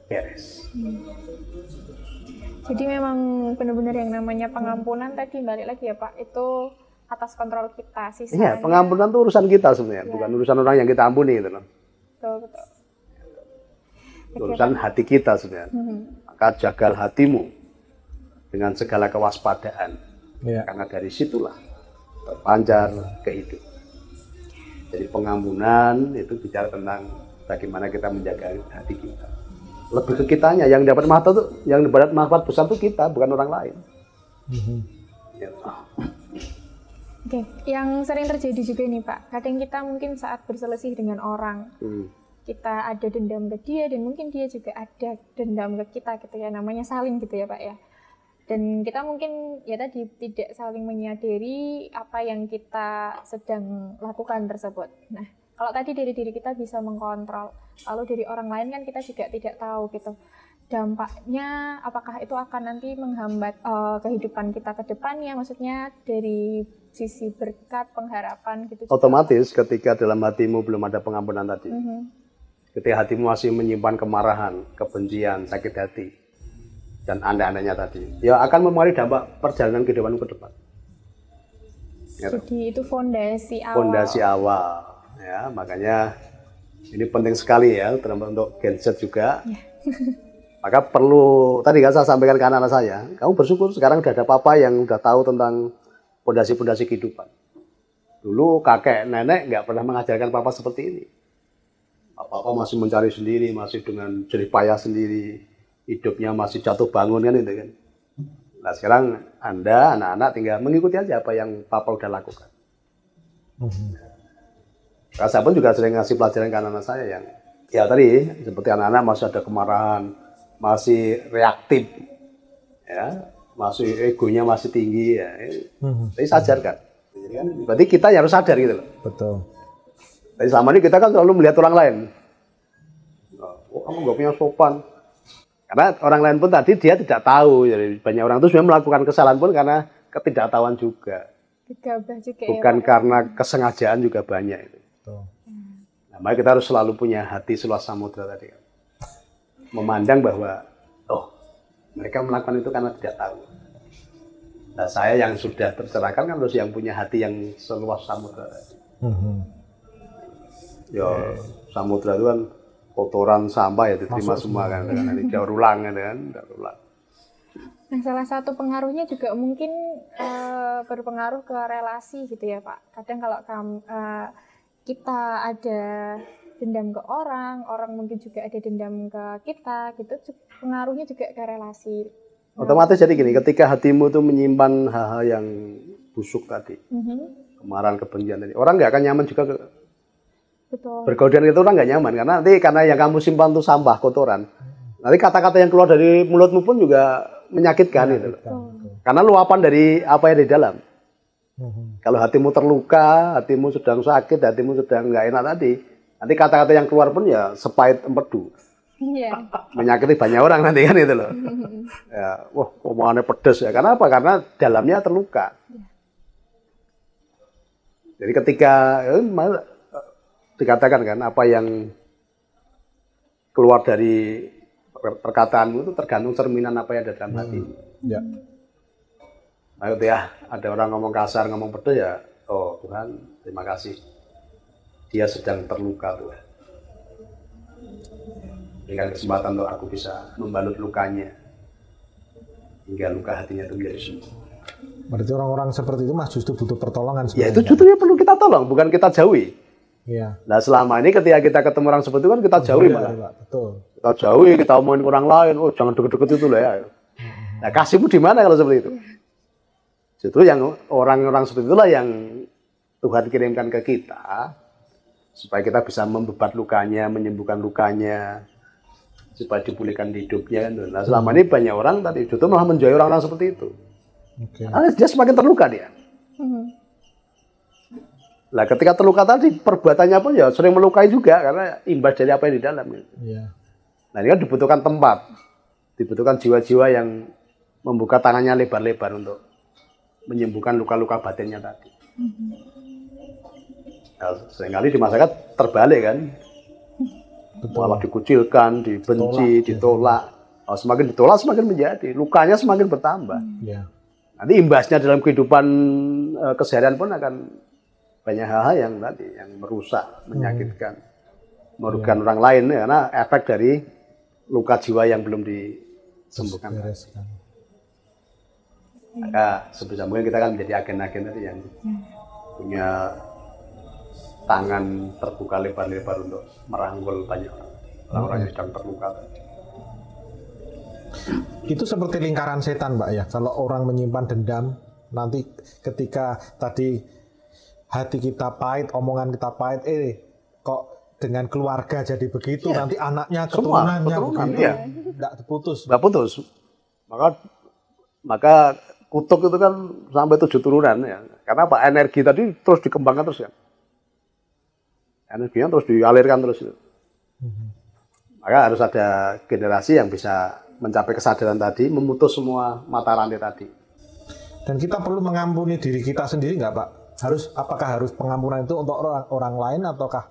beres. Jadi memang benar-benar yang namanya pengampunan tadi balik lagi ya Pak, itu atas kontrol kita. Sisanya, Iya, pengampunan itu urusan kita sebenarnya, bukan urusan orang yang kita ampuni gitu loh. betul. Urusan hati kita sebenarnya. Maka jagal hatimu dengan segala kewaspadaan. Karena dari situlah terpancar kehidupan. Jadi pengampunan itu bicara tentang bagaimana kita menjaga hati kita. Lebih ke kitanya, yang dapat manfaat besar itu kita, bukan orang lain. Oke, yang sering terjadi juga nih Pak, kadang kita mungkin saat berselisih dengan orang, kita ada dendam ke dia dan mungkin dia juga ada dendam ke kita gitu ya, namanya saling gitu ya Pak ya. Dan kita mungkin ya tadi tidak saling menyadari apa yang kita sedang lakukan tersebut. Nah, kalau tadi dari diri kita bisa mengkontrol, lalu dari orang lain kan kita juga tidak tahu gitu. Dampaknya apakah itu akan nanti menghambat kehidupan kita ke depannya, maksudnya dari sisi berkat, pengharapan gitu. Otomatis ketika dalam hatimu belum ada pengampunan tadi, ketika hatimu masih menyimpan kemarahan, kebencian, sakit hati, dan anda-andanya tadi, ya akan mempengaruhi dampak perjalanan kehidupanmu ke depan. Jadi itu fondasi awal. Fondasi awal, ya makanya ini penting sekali ya, terutama untuk Gen Z juga. Maka perlu, tadi kan saya sampaikan ke anak-anak saya, kamu bersyukur sekarang udah ada papa yang udah tahu tentang fondasi-fondasi kehidupan. Dulu kakek, nenek nggak pernah mengajarkan papa seperti ini. Papa masih mencari sendiri, masih dengan jerih payah sendiri, hidupnya masih jatuh bangun kan itu kan. Nah sekarang Anda, anak-anak tinggal mengikuti aja apa yang papa udah lakukan. Saya pun juga sering ngasih pelajaran ke anak-anak saya yang, ya tadi, seperti anak-anak masih ada kemarahan, masih reaktif, ya, masih egonya masih tinggi, ya. Tapi sadarkan, berarti kita harus sadar gitu loh. Betul. Tapi selama ini kita kan selalu melihat orang lain. Oh, kamu nggak punya sopan. Karena orang lain pun tadi dia tidak tahu. Jadi banyak orang itu sebenarnya melakukan kesalahan pun karena ketidaktahuan juga. Gegabah juga bukan ya, karena kesengajaan juga banyak itu. Betul. Nah, makanya kita harus selalu punya hati seluas samudra tadi. Memandang bahwa, oh, mereka melakukan itu karena tidak tahu. Nah, saya yang sudah tercerahkan kan harus yang punya hati yang seluas samudra tadi. Ya, samudra itu kan kotoran sampah ya diterima semua kan, ini daur ulang kan, daur ulang. Nah, salah satu pengaruhnya juga mungkin berpengaruh ke relasi gitu ya Pak. Kadang kalau kita ada dendam ke orang mungkin juga ada dendam ke kita, gitu pengaruhnya juga ke relasi. Otomatis jadi gini, ketika hatimu itu menyimpan hal-hal yang busuk tadi, kemarahan, kebencian tadi, orang nggak akan nyaman juga bergaul itu, orang nggak nyaman karena yang kamu simpan itu sampah, kotoran. Nanti kata-kata yang keluar dari mulutmu pun juga menyakitkan gitu. Karena luapan dari apa yang di dalam. Kalau hatimu terluka, hatimu sedang sakit, hatimu sedang nggak enak tadi, nanti kata-kata yang keluar pun ya sepahit empedu. Menyakiti banyak orang nanti kan itu loh. Ya, wah, omongannya pedes ya. Karena apa? Karena dalamnya terluka. Jadi ketika dikatakan kan apa yang keluar dari perkataanmu itu tergantung cerminan apa yang ada dalam hati. Ya. Nah, itu ya, ada orang ngomong kasar, ngomong pedes ya, oh Tuhan, terima kasih. Dia sedang terluka Tuhan. Berikan kesempatan untuk aku bisa membalut lukanya hingga luka hatinya itu menjadi sembuh. Berarti orang-orang seperti itu Mas justru butuh pertolongan sebenarnya. Ya itu justru yang perlu kita tolong, bukan kita jauhi. Iya. Nah selama ini ketika kita ketemu orang seperti itu kan kita jauhi malah. Betul. Kita jauhi, kita omongin orang lain, oh jangan deket-deket itu lah ya. Nah kasihmu di mana kalau seperti itu? Justru yang orang-orang seperti itulah yang Tuhan kirimkan ke kita supaya kita bisa membebat lukanya, menyembuhkan lukanya, supaya dipulihkan hidupnya. Nah selama ini banyak orang tadi justru malah menjauhi orang-orang seperti itu. Karena dia semakin terluka dia. Nah ketika terluka tadi perbuatannya pun ya sering melukai juga karena imbas dari apa yang di dalam. Iya. Nah ini kan dibutuhkan tempat, dibutuhkan jiwa-jiwa yang membuka tangannya lebar-lebar untuk menyembuhkan luka-luka batinnya tadi. Nah, seringkali di masyarakat terbalik kan, malah dikucilkan, dibenci, ditolak. Oh, semakin ditolak semakin menjadi, lukanya semakin bertambah. Ya. Nah Nanti imbasnya dalam kehidupan keseharian pun akan banyak hal-hal yang tadi yang merusak, menyakitkan, merugikan orang lain karena efek dari luka jiwa yang belum disembuhkan. Maka sebisa mungkin kita kan menjadi agen-agen tadi yang punya tangan terbuka lebar-lebar untuk merangkul banyak orang-orang yang sedang terluka. Itu seperti lingkaran setan, Mbak ya. Kalau orang menyimpan dendam, nanti ketika tadi hati kita pahit, omongan kita pahit, kok dengan keluarga jadi begitu, nanti anaknya, keturunannya begitu, tidak terputus. Tidak putus. Maka kutuk itu kan sampai 7 turunan ya. Karena apa? Energi tadi terus dikembangkan terus kan. Energinya terus dialirkan terus. Maka harus ada generasi yang bisa mencapai kesadaran tadi, memutus semua mata rantai tadi. Dan kita perlu mengampuni diri kita sendiri nggak, Pak? Apakah harus pengampunan itu untuk orang lain ataukah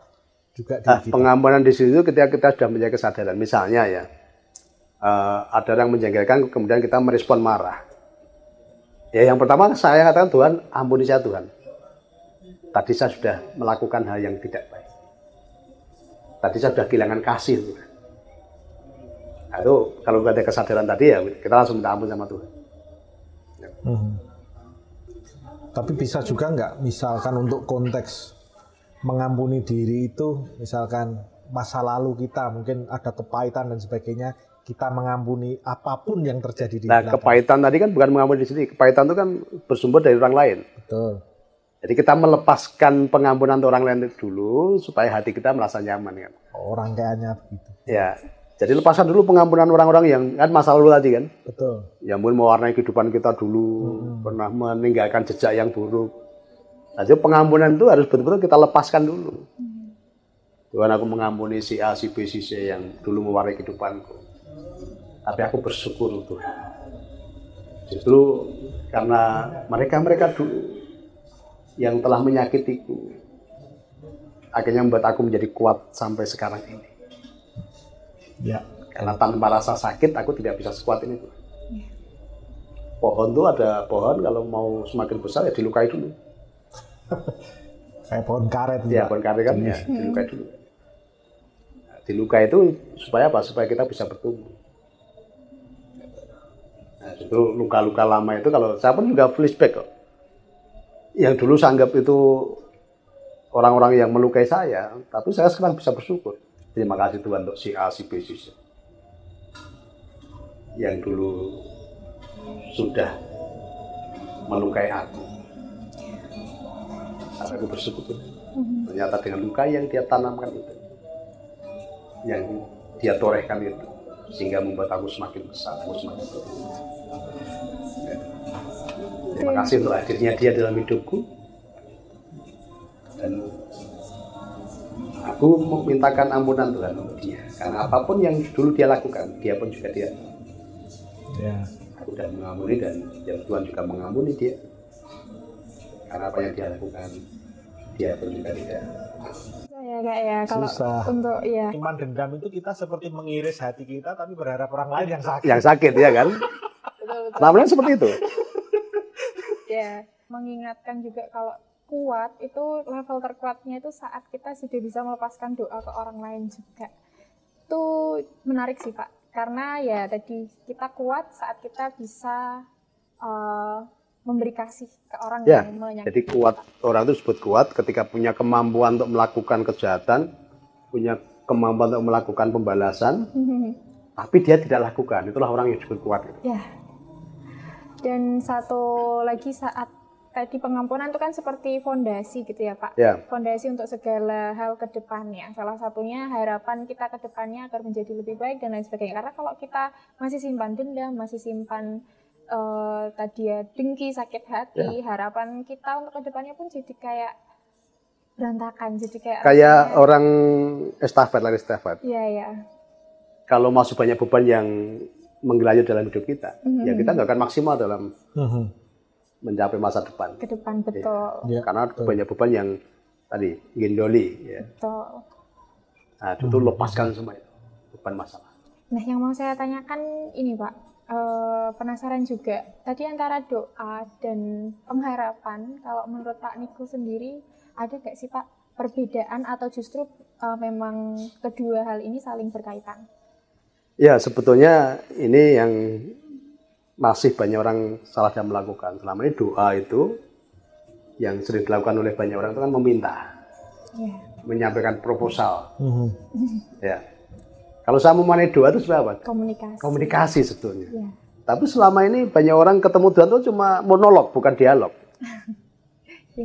juga diri kita? Pengampunan di situ ketika kita sudah menjadi kesadaran. Misalnya ya, ada yang menjengkelkan, kemudian kita merespon marah. Ya yang pertama saya katakan, Tuhan, ampuni saya Tuhan. Tadi saya sudah melakukan hal yang tidak baik. Tadi saya sudah kehilangan kasih Tuhan. Nah, itu kalau ada kesadaran tadi ya kita langsung minta ampun sama Tuhan. Tapi bisa juga nggak, misalkan untuk konteks mengampuni diri itu, misalkan masa lalu kita mungkin ada kepahitan dan sebagainya, kita mengampuni apapun yang terjadi di belakang. Kepahitan tadi kan bukan mengampuni di sini, kepahitan itu kan bersumber dari orang lain. Betul. Jadi kita melepaskan pengampunan untuk orang lain dulu supaya hati kita merasa nyaman kan. Orang kayaknya begitu. Ya. Jadi lepaskan dulu pengampunan orang-orang yang kan masa lalu tadi kan. Betul. Yang mungkin mewarnai kehidupan kita dulu, pernah meninggalkan jejak yang buruk. Nah, jadi pengampunan itu harus betul-betul kita lepaskan dulu. Tuhan, aku mengampuni si A, si B, si C yang dulu mewarnai kehidupanku. Tapi aku bersyukur Tuhan. Justru karena mereka dulu yang telah menyakitiku, akhirnya membuat aku menjadi kuat sampai sekarang ini. Ya. Karena tanpa rasa sakit aku tidak bisa sekuat ini. Pohon tuh ada pohon kalau mau semakin besar ya dilukai dulu. Kayak pohon karet. Ya pohon karet kan ya dilukai dulu. Nah, dilukai itu supaya apa? Supaya kita bisa bertumbuh. Nah, justru luka-luka lama itu kalau saya pun juga flashback kok. Yang dulu saya anggap itu orang-orang yang melukai saya, tapi saya sekarang bisa bersyukur. Terima kasih Tuhan untuk si A, si B, si C. Yang dulu sudah melukai aku. Tapi aku bersyukur. Ternyata dengan luka yang dia tanamkan itu, yang dia torehkan itu, sehingga membuat aku semakin besar, aku semakin bertumbuh. Terima kasih untuk hadirnya dia dalam hidupku. Dan aku memintakan ampunan Tuhan untuk dia. Karena apapun yang dulu dia lakukan, dia pun juga dia. Ya. Aku sudah mengampuni dan Tuhan juga mengampuni dia. Karena apa yang dia lakukan, dia pun juga tidak. Ya, kalau susah. Untuk Iman dendam itu kita seperti mengiris hati kita, tapi berharap orang lain yang sakit. Yang sakit ya kan? Betul. Namanya seperti itu. Ya, mengingatkan juga kalau kuat itu level terkuatnya itu saat kita sudah bisa melepaskan doa ke orang lain juga. Itu menarik sih Pak, karena ya tadi kita kuat saat kita bisa memberi kasih ke orang yang menyakiti. Jadi kuat, orang itu disebut kuat ketika punya kemampuan untuk melakukan kejahatan, punya kemampuan untuk melakukan pembalasan, tapi dia tidak lakukan. Itulah orang yang disebut kuat. Ya. Dan satu lagi saat tadi pengampunan itu kan seperti fondasi gitu ya Pak. Ya. Fondasi untuk segala hal ke depannya. Salah satunya harapan kita ke depannya agar menjadi lebih baik dan lain sebagainya. Karena kalau kita masih simpan dendam, masih simpan tadi ya dengki, sakit hati, harapan kita untuk ke depannya pun jadi kayak berantakan. Jadi kayak orang lari estafet. Iya. Kalau masih banyak beban yang menggelayut dalam hidup kita, ya kita nggak akan maksimal dalam mencapai masa depan. Ke depan, betul. Ya. Karena banyak beban yang tadi gendoli. Ya. Betul. Nah, itu lepaskan semua itu, beban masalah. Nah, yang mau saya tanyakan ini Pak, penasaran juga. Tadi antara doa dan pengharapan, kalau menurut Pak Niko sendiri, ada nggak sih Pak perbedaan atau justru memang kedua hal ini saling berkaitan? Ya, sebetulnya ini yang masih banyak orang salah dalam melakukan. Selama ini doa itu yang sering dilakukan oleh banyak orang itu kan meminta, menyampaikan proposal. Ya. Kalau saya memaknai doa itu sebenarnya apa? Komunikasi. Komunikasi sebetulnya. Ya. Tapi selama ini banyak orang ketemu Tuhan itu cuma monolog, bukan dialog.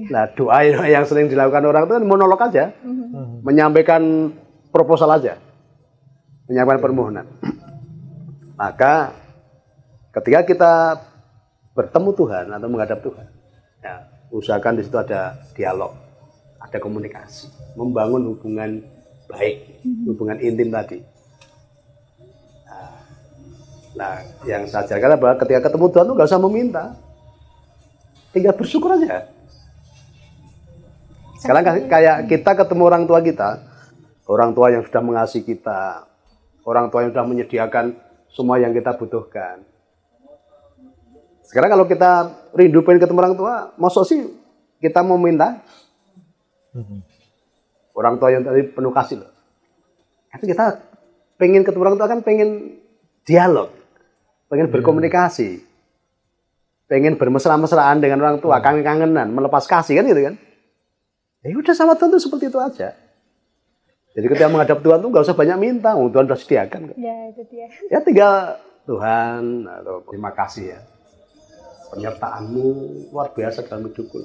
Nah, doa yang sering dilakukan orang itu kan monolog aja, menyampaikan proposal aja, menyampaikan permohonan. Maka ketika kita bertemu Tuhan atau menghadap Tuhan, ya, usahakan di situ ada dialog, ada komunikasi, membangun hubungan baik, hubungan intim tadi. Nah, yang saya ajarkan adalah ketika ketemu Tuhan itu nggak usah meminta, tinggal bersyukur aja. Sekarang kayak kita ketemu orang tua kita, orang tua yang sudah mengasihi kita, orang tua yang sudah menyediakan semua yang kita butuhkan. Sekarang kalau kita rindu pengen ketemu orang tua, maksud sih kita mau minta? Orang tua yang tadi penuh kasih loh. Tapi kita pengen ketemu orang tua kan pengen dialog, pengen berkomunikasi, pengen bermesra-mesraan dengan orang tua, kangen-kangenan, melepas kasih kan gitu kan? Ya udah sama Tuhan tuh seperti itu aja. Jadi ketika menghadap Tuhan tuh nggak usah banyak minta, Tuhan sudah sediakan. Ya itu dia. Ya tinggal Tuhan, atau terima kasih ya, penyertaanmu luar biasa dalam hidupku.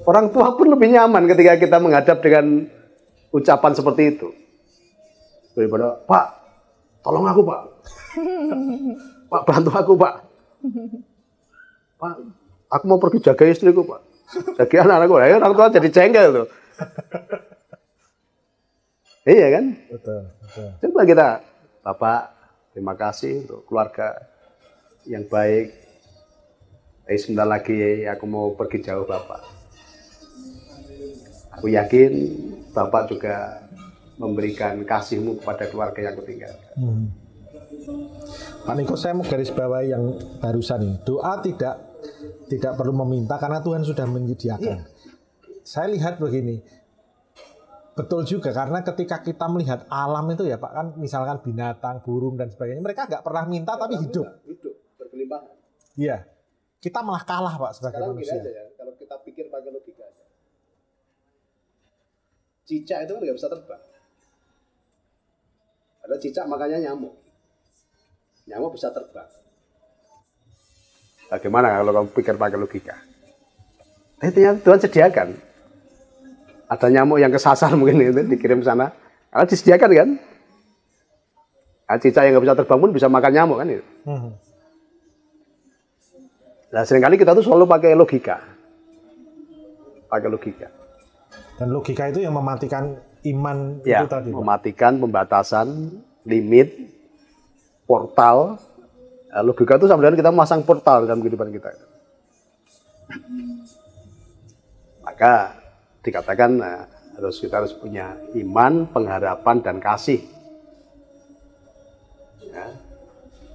Orang tua pun lebih nyaman ketika kita menghadap dengan ucapan seperti itu. Daripada, Pak, tolong aku Pak. Pak, bantu aku Pak. Pak, aku mau pergi jaga istriku Pak. Jaga anak-anakku. Ya, orang tua jadi jengkel tuh. Iya kan? Betul. Coba kita, Bapak, terima kasih untuk keluarga yang baik. Sebentar lagi aku mau pergi jauh Bapak. Aku yakin Bapak juga memberikan kasih-Mu kepada keluarga yang kutinggalkan. Pak Niko, saya mau garis bawahi yang barusan ini. Doa tidak perlu meminta karena Tuhan sudah menyediakan. Saya lihat begini, betul juga karena ketika kita melihat alam itu ya Pak, kan misalkan binatang, burung dan sebagainya, mereka nggak pernah minta tapi hidup. Hidup, berkelimpahan. Iya, kita malah kalah Pak sebagai Sekarang manusia. aja ya, kalau kita pikir pakai logika aja. Cicak itu kan nggak bisa terbang. Ada cicak makanya nyamuk. Nyamuk bisa terbang. Bagaimana kalau kamu pikir pakai logika? Itu Tuhan sediakan. Ada nyamuk yang kesasar mungkin itu dikirim sana. Karena disediakan kan. Nah, cicak yang nggak bisa terbang pun bisa makan nyamuk kan itu. Nah seringkali kita tuh selalu pakai logika. Pakai logika. Dan logika itu yang mematikan iman ya, itu tadi. Mematikan pembatasan, limit, portal. Nah, logika itu sama dengan kita memasang portal dalam kehidupan kita. Maka dikatakan kita harus punya iman, pengharapan, dan kasih. Ya.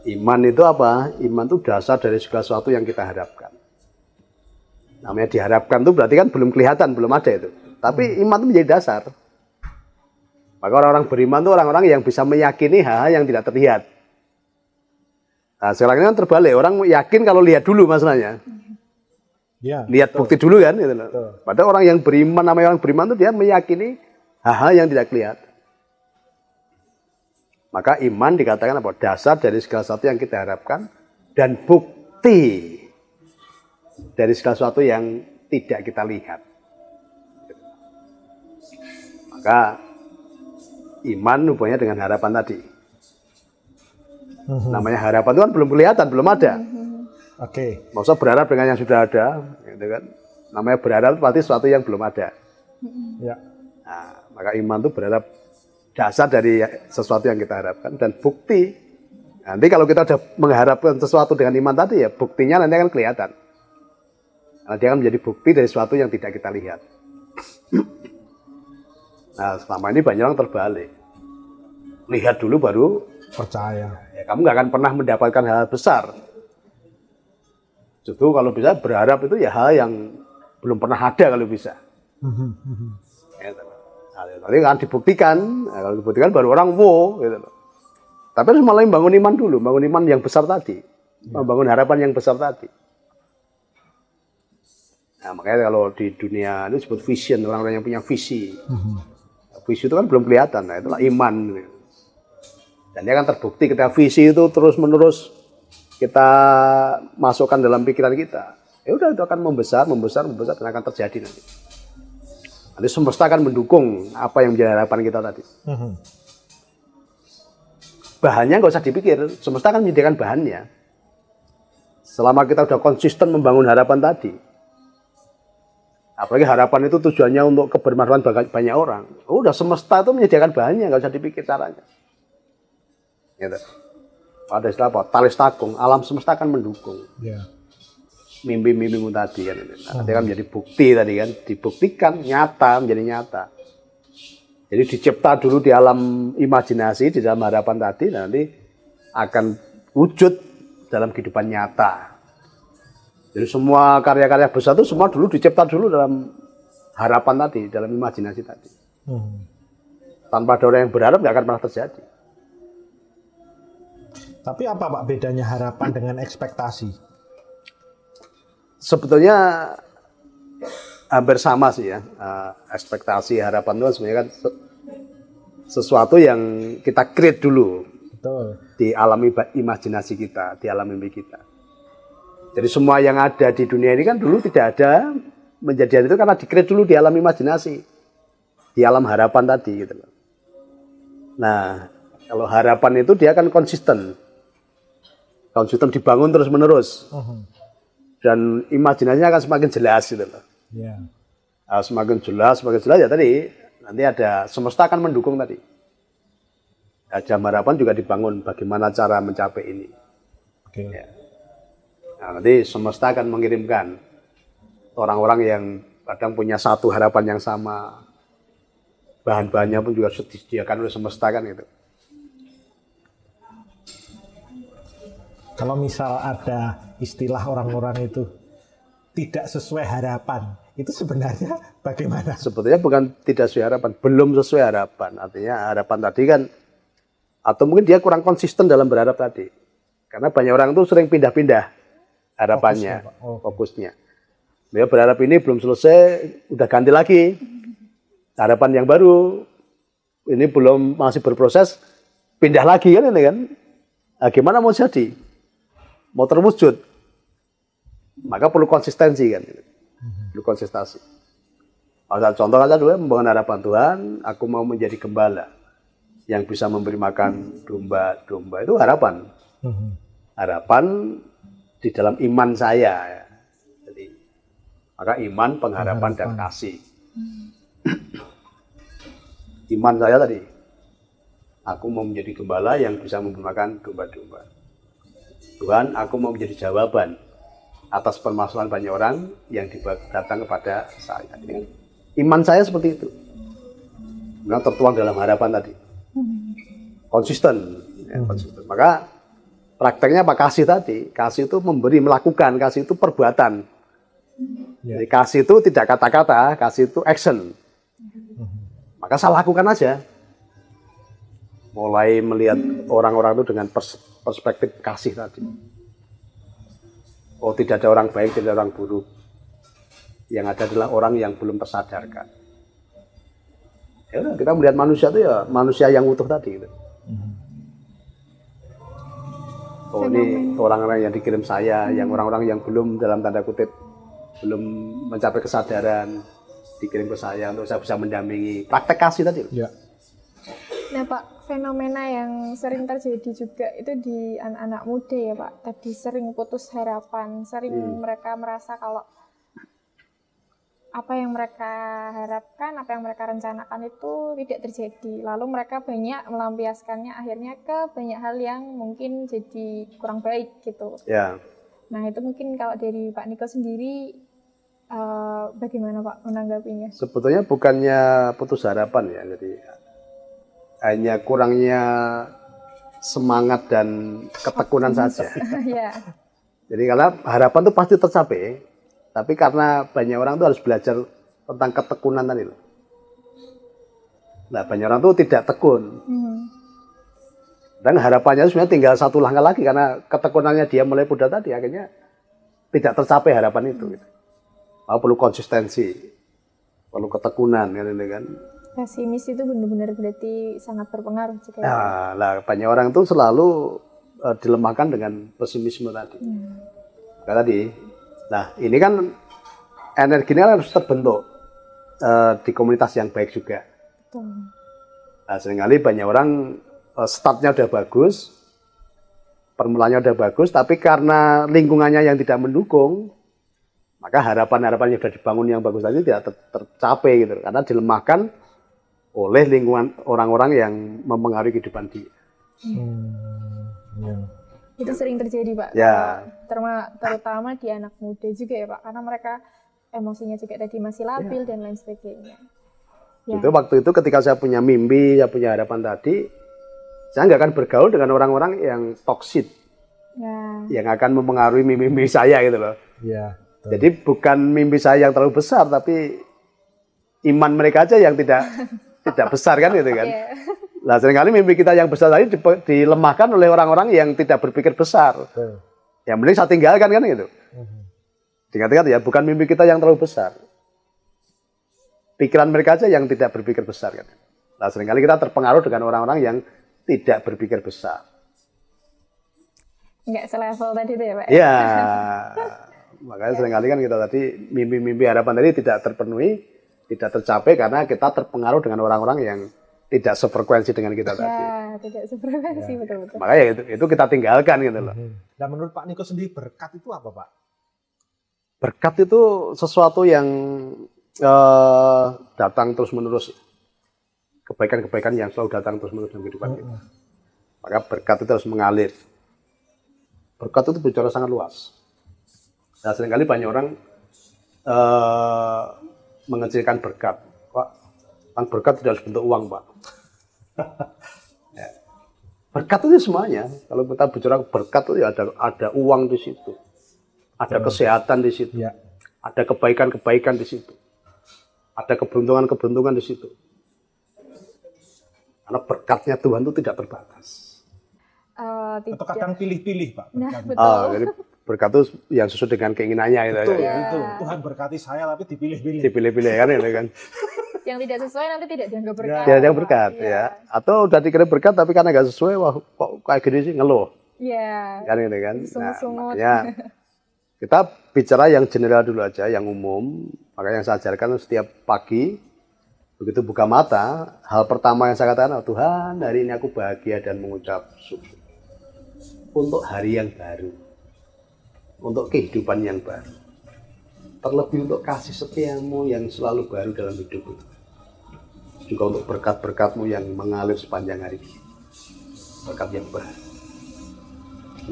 Iman itu apa? Iman itu dasar dari segala sesuatu yang kita harapkan. Namanya diharapkan itu berarti kan belum kelihatan, belum ada itu. Tapi iman itu menjadi dasar. Maka orang-orang beriman itu orang-orang yang bisa meyakini hal-hal yang tidak terlihat. Nah, sekarang ini kan terbalik. Orang yakin kalau lihat dulu masalahnya. Ya, lihat bukti dulu kan. Gitu. Padahal orang yang beriman, namanya orang beriman itu dia meyakini hal-hal yang tidak kelihatan. Maka iman dikatakan apa? Dasar dari segala sesuatu yang kita harapkan dan bukti dari segala sesuatu yang tidak kita lihat. Maka iman hubungannya dengan harapan tadi. Namanya harapan itu kan belum kelihatan, belum ada. Oke. Maksudnya berharap dengan yang sudah ada, gitu kan? Namanya berharap itu berarti sesuatu yang belum ada. Ya. Nah, maka iman itu berharap dasar dari sesuatu yang kita harapkan dan bukti. Nanti kalau kita sudah mengharapkan sesuatu dengan iman tadi ya buktinya nanti akan kelihatan. Karena dia akan menjadi bukti dari sesuatu yang tidak kita lihat. Nah selama ini banyak orang terbalik. Lihat dulu baru Percaya. Ya, kamu nggak akan pernah mendapatkan hal besar. Justru kalau bisa berharap itu ya hal yang belum pernah ada kalau bisa. Gitu. Nanti akan dibuktikan, kalau dibuktikan baru orang wow. Gitu. Tapi harus mulai membangun iman dulu, bangun iman yang besar tadi, membangun harapan yang besar tadi. Nah, makanya kalau di dunia itu disebut vision, orang-orang yang punya visi. Visi itu kan belum kelihatan, nah itulah iman. Dan dia akan terbukti ketika visi itu terus-menerus kita masukkan dalam pikiran kita. Ya udah itu akan membesar dan akan terjadi nanti. Nanti semesta akan mendukung apa yang menjadi harapan kita tadi. Bahannya nggak usah dipikir, semesta akan menyediakan bahannya. Selama kita udah konsisten membangun harapan tadi. Apalagi harapan itu tujuannya untuk kebermanfaatan banyak orang. Udah semesta itu menyediakan bahannya, nggak usah dipikir caranya. Gitu. Ada istilah apa? Talis takung, alam semesta akan mendukung. Yeah. Mimpi-mimpimu tadi kan. Nanti kan menjadi bukti tadi kan, dibuktikan nyata, menjadi nyata. Jadi dicipta dulu di alam imajinasi, di dalam harapan tadi, dan nanti akan wujud dalam kehidupan nyata. Jadi semua karya-karya besar itu semua dulu dicipta dulu dalam harapan tadi, dalam imajinasi tadi. Tanpa ada orang yang berharap nggak akan pernah terjadi. Tapi apa Pak bedanya harapan dengan ekspektasi? Sebetulnya hampir sama sih ya. Ekspektasi, harapan itu sebenarnya kan sesuatu yang kita create dulu. Betul. Di alam imajinasi kita, di alam mimpi kita. Jadi semua yang ada di dunia ini kan dulu tidak ada menjadian itu karena di-create dulu di alam imajinasi. Di alam harapan tadi gitu loh. Nah, kalau harapan itu dia akan konsisten. Konsisten dibangun terus-menerus. Dan imajinasinya akan semakin jelas gitu loh. Yeah. Semakin jelas ya tadi nanti ada semesta akan mendukung tadi. Jam harapan juga dibangun bagaimana cara mencapai ini. Okay. Ya. Nah, nanti semesta akan mengirimkan orang-orang yang kadang punya satu harapan yang sama. Bahan-bahannya pun juga disediakan oleh semesta kan gitu. Kalau misal ada istilah orang-orang itu tidak sesuai harapan, itu sebenarnya bagaimana? Sebetulnya bukan tidak sesuai harapan, belum sesuai harapan. Artinya harapan tadi kan, atau mungkin dia kurang konsisten dalam berharap tadi. Karena banyak orang itu sering pindah-pindah harapannya, fokusnya. Dia berharap ini belum selesai, udah ganti lagi. Harapan yang baru, ini belum masih berproses, pindah lagi kan ini kan. Nah, gimana mau jadi? Mau terwujud, maka perlu konsistensi kan, perlu konsistensi. Contoh aja dulu, membangun harapan Tuhan, aku mau menjadi gembala yang bisa memberi makan domba-domba, itu harapan. Harapan di dalam iman saya. Jadi, maka iman, pengharapan, dan kasih. Iman saya tadi, aku mau menjadi gembala yang bisa memberi makan domba-domba. Tuhan, aku mau menjadi jawaban atas permasalahan banyak orang yang datang kepada saya. Iman saya seperti itu. Nah, tertuang dalam harapan tadi. Konsisten. Ya, konsisten. Maka prakteknya apa? Kasih tadi. Kasih itu memberi, melakukan. Kasih itu perbuatan. Jadi kasih itu tidak kata-kata, kasih itu action. Maka saya lakukan aja. Mulai melihat orang-orang itu dengan perspektif kasih tadi. Oh, tidak ada orang baik, tidak ada orang buruk. Yang ada adalah orang yang belum tersadarkan. Ya udah, kita melihat manusia itu ya manusia yang utuh tadi. Gitu. Oh, ini orang-orang yang dikirim saya, yang orang-orang yang belum dalam tanda kutip belum mencapai kesadaran, dikirim ke saya untuk saya bisa mendampingi. Praktek kasih tadi. Ya. Nah Pak, fenomena yang sering terjadi juga itu di anak-anak muda ya Pak. Tadi sering putus harapan, sering mereka merasa kalau apa yang mereka harapkan, apa yang mereka rencanakan itu tidak terjadi. Lalu mereka banyak melampiaskannya akhirnya ke banyak hal yang mungkin jadi kurang baik gitu. Ya. Nah itu mungkin kalau dari Pak Niko sendiri bagaimana Pak menanggapinya? Sebetulnya bukannya putus harapan ya, jadi hanya kurangnya semangat dan ketekunan saja. Ya. Jadi karena harapan itu pasti tercapai, tapi karena banyak orang tuh harus belajar tentang ketekunan tadi loh. Nah, banyak orang tuh tidak tekun. Dan harapannya sebenarnya tinggal satu langkah lagi karena ketekunannya dia mulai pudar tadi, akhirnya tidak tercapai harapan itu. Gitu. Perlu konsistensi, perlu ketekunan kan. Pesimis itu benar-benar berarti sangat berpengaruh jika lah banyak orang tuh selalu dilemahkan dengan pesimisme tadi. Kayak tadi. Nah, ini kan energinya harus terbentuk di komunitas yang baik juga. Betul. Nah, seringkali banyak orang startnya udah bagus, permulaannya udah bagus, tapi karena lingkungannya yang tidak mendukung, maka harapan-harapan yang sudah dibangun yang bagus tadi tidak tercapai gitu. Karena dilemahkan oleh lingkungan orang-orang yang mempengaruhi kehidupan dia. Itu sering terjadi, Pak. Ya. Terutama di anak muda juga ya, Pak. Karena mereka emosinya juga tadi masih labil dan lain sebagainya. Ya. Itu waktu itu ketika saya punya mimpi, saya punya harapan tadi, saya nggak akan bergaul dengan orang-orang yang toksik, yang akan mempengaruhi mimpi saya gitu loh. Ya, jadi bukan mimpi saya yang terlalu besar, tapi iman mereka aja yang tidak besar kan gitu kan. Nah seringkali mimpi kita yang besar tadi dilemahkan oleh orang-orang yang tidak berpikir besar. Yang mending saya tinggalkan kan gitu. Ingat-ingat ya, bukan mimpi kita yang terlalu besar. Pikiran mereka aja yang tidak berpikir besar kan. Nah seringkali kita terpengaruh dengan orang-orang yang tidak berpikir besar. Nggak selevel tadi itu ya Pak? Iya. Makanya seringkali kan kita tadi mimpi-mimpi harapan tadi tidak terpenuhi, tidak tercapai karena kita terpengaruh dengan orang-orang yang tidak sefrekuensi dengan kita tadi. Ya, tidak sefrekuensi, betul-betul. Makanya itu kita tinggalkan gitu loh. Nah menurut Pak Niko sendiri berkat itu apa Pak? Berkat itu sesuatu yang datang terus-menerus. Kebaikan-kebaikan yang selalu datang terus-menerus dalam kehidupan kita. Maka berkat itu harus mengalir. Berkat itu bicara sangat luas. Nah, seringkali banyak orang mengecilkan berkat. Pak, berkat tidak harus bentuk uang, Pak. Ya. Berkat itu semuanya. Kalau kita bicara berkat itu ya ada uang di situ. Ada kesehatan di situ. Ya. Ada kebaikan-kebaikan di situ. Ada keberuntungan-keberuntungan di situ. Karena berkatnya Tuhan itu tidak terbatas. Atau kadang pilih-pilih, Pak. Nah, betul. Jadi berkat itu yang sesuai dengan keinginannya itu. Betul, ya. Itu. Tuhan berkati saya tapi dipilih-pilih. Dipilih-pilih kan itu kan. Yang tidak sesuai nanti tidak dianggap berkat. Tidak dianggap berkat ya. Atau udah dikira berkat tapi karena nggak sesuai, wah kok kayak gini sih, ngeluh. Iya. Kan gitu kan. Sungut-sungut. Nah, kita bicara yang general dulu aja, yang umum. Makanya yang saya ajarkan setiap pagi, begitu buka mata, hal pertama yang saya katakan, oh, Tuhan, hari ini aku bahagia dan mengucap syukur untuk hari yang baru, untuk kehidupan yang baru, terlebih untuk kasih setiamu yang selalu baru dalam hidupku, juga untuk berkat-berkatmu yang mengalir sepanjang hari ini, berkat yang baru.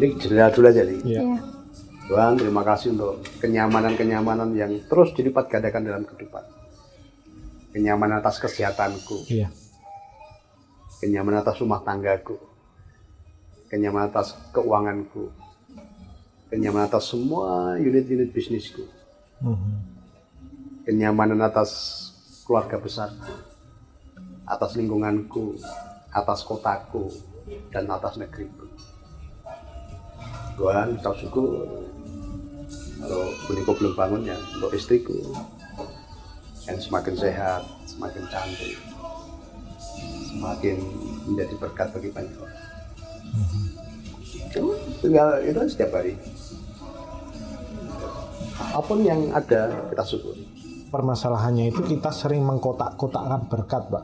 Ini general dulu aja nih. Ya. Tuhan, terima kasih untuk kenyamanan-kenyamanan yang terus dilipat gandakan dalam kehidupan. Kenyamanan atas kesehatanku, kenyamanan atas rumah tanggaku, kenyamanan atas keuanganku, kenyamanan atas semua unit-unit bisnisku, kenyamanan atas keluarga besar, atas lingkunganku, atas kotaku, dan atas negeriku. Tuhan, kita syukur kalau Buniko belum bangun ya, untuk istriku yang semakin sehat, semakin cantik, semakin menjadi berkat bagi banyak orang. Tinggal itu setiap hari. Apapun yang ada kita syukur. Permasalahannya itu kita sering mengkotak-kotakkan berkat, Pak.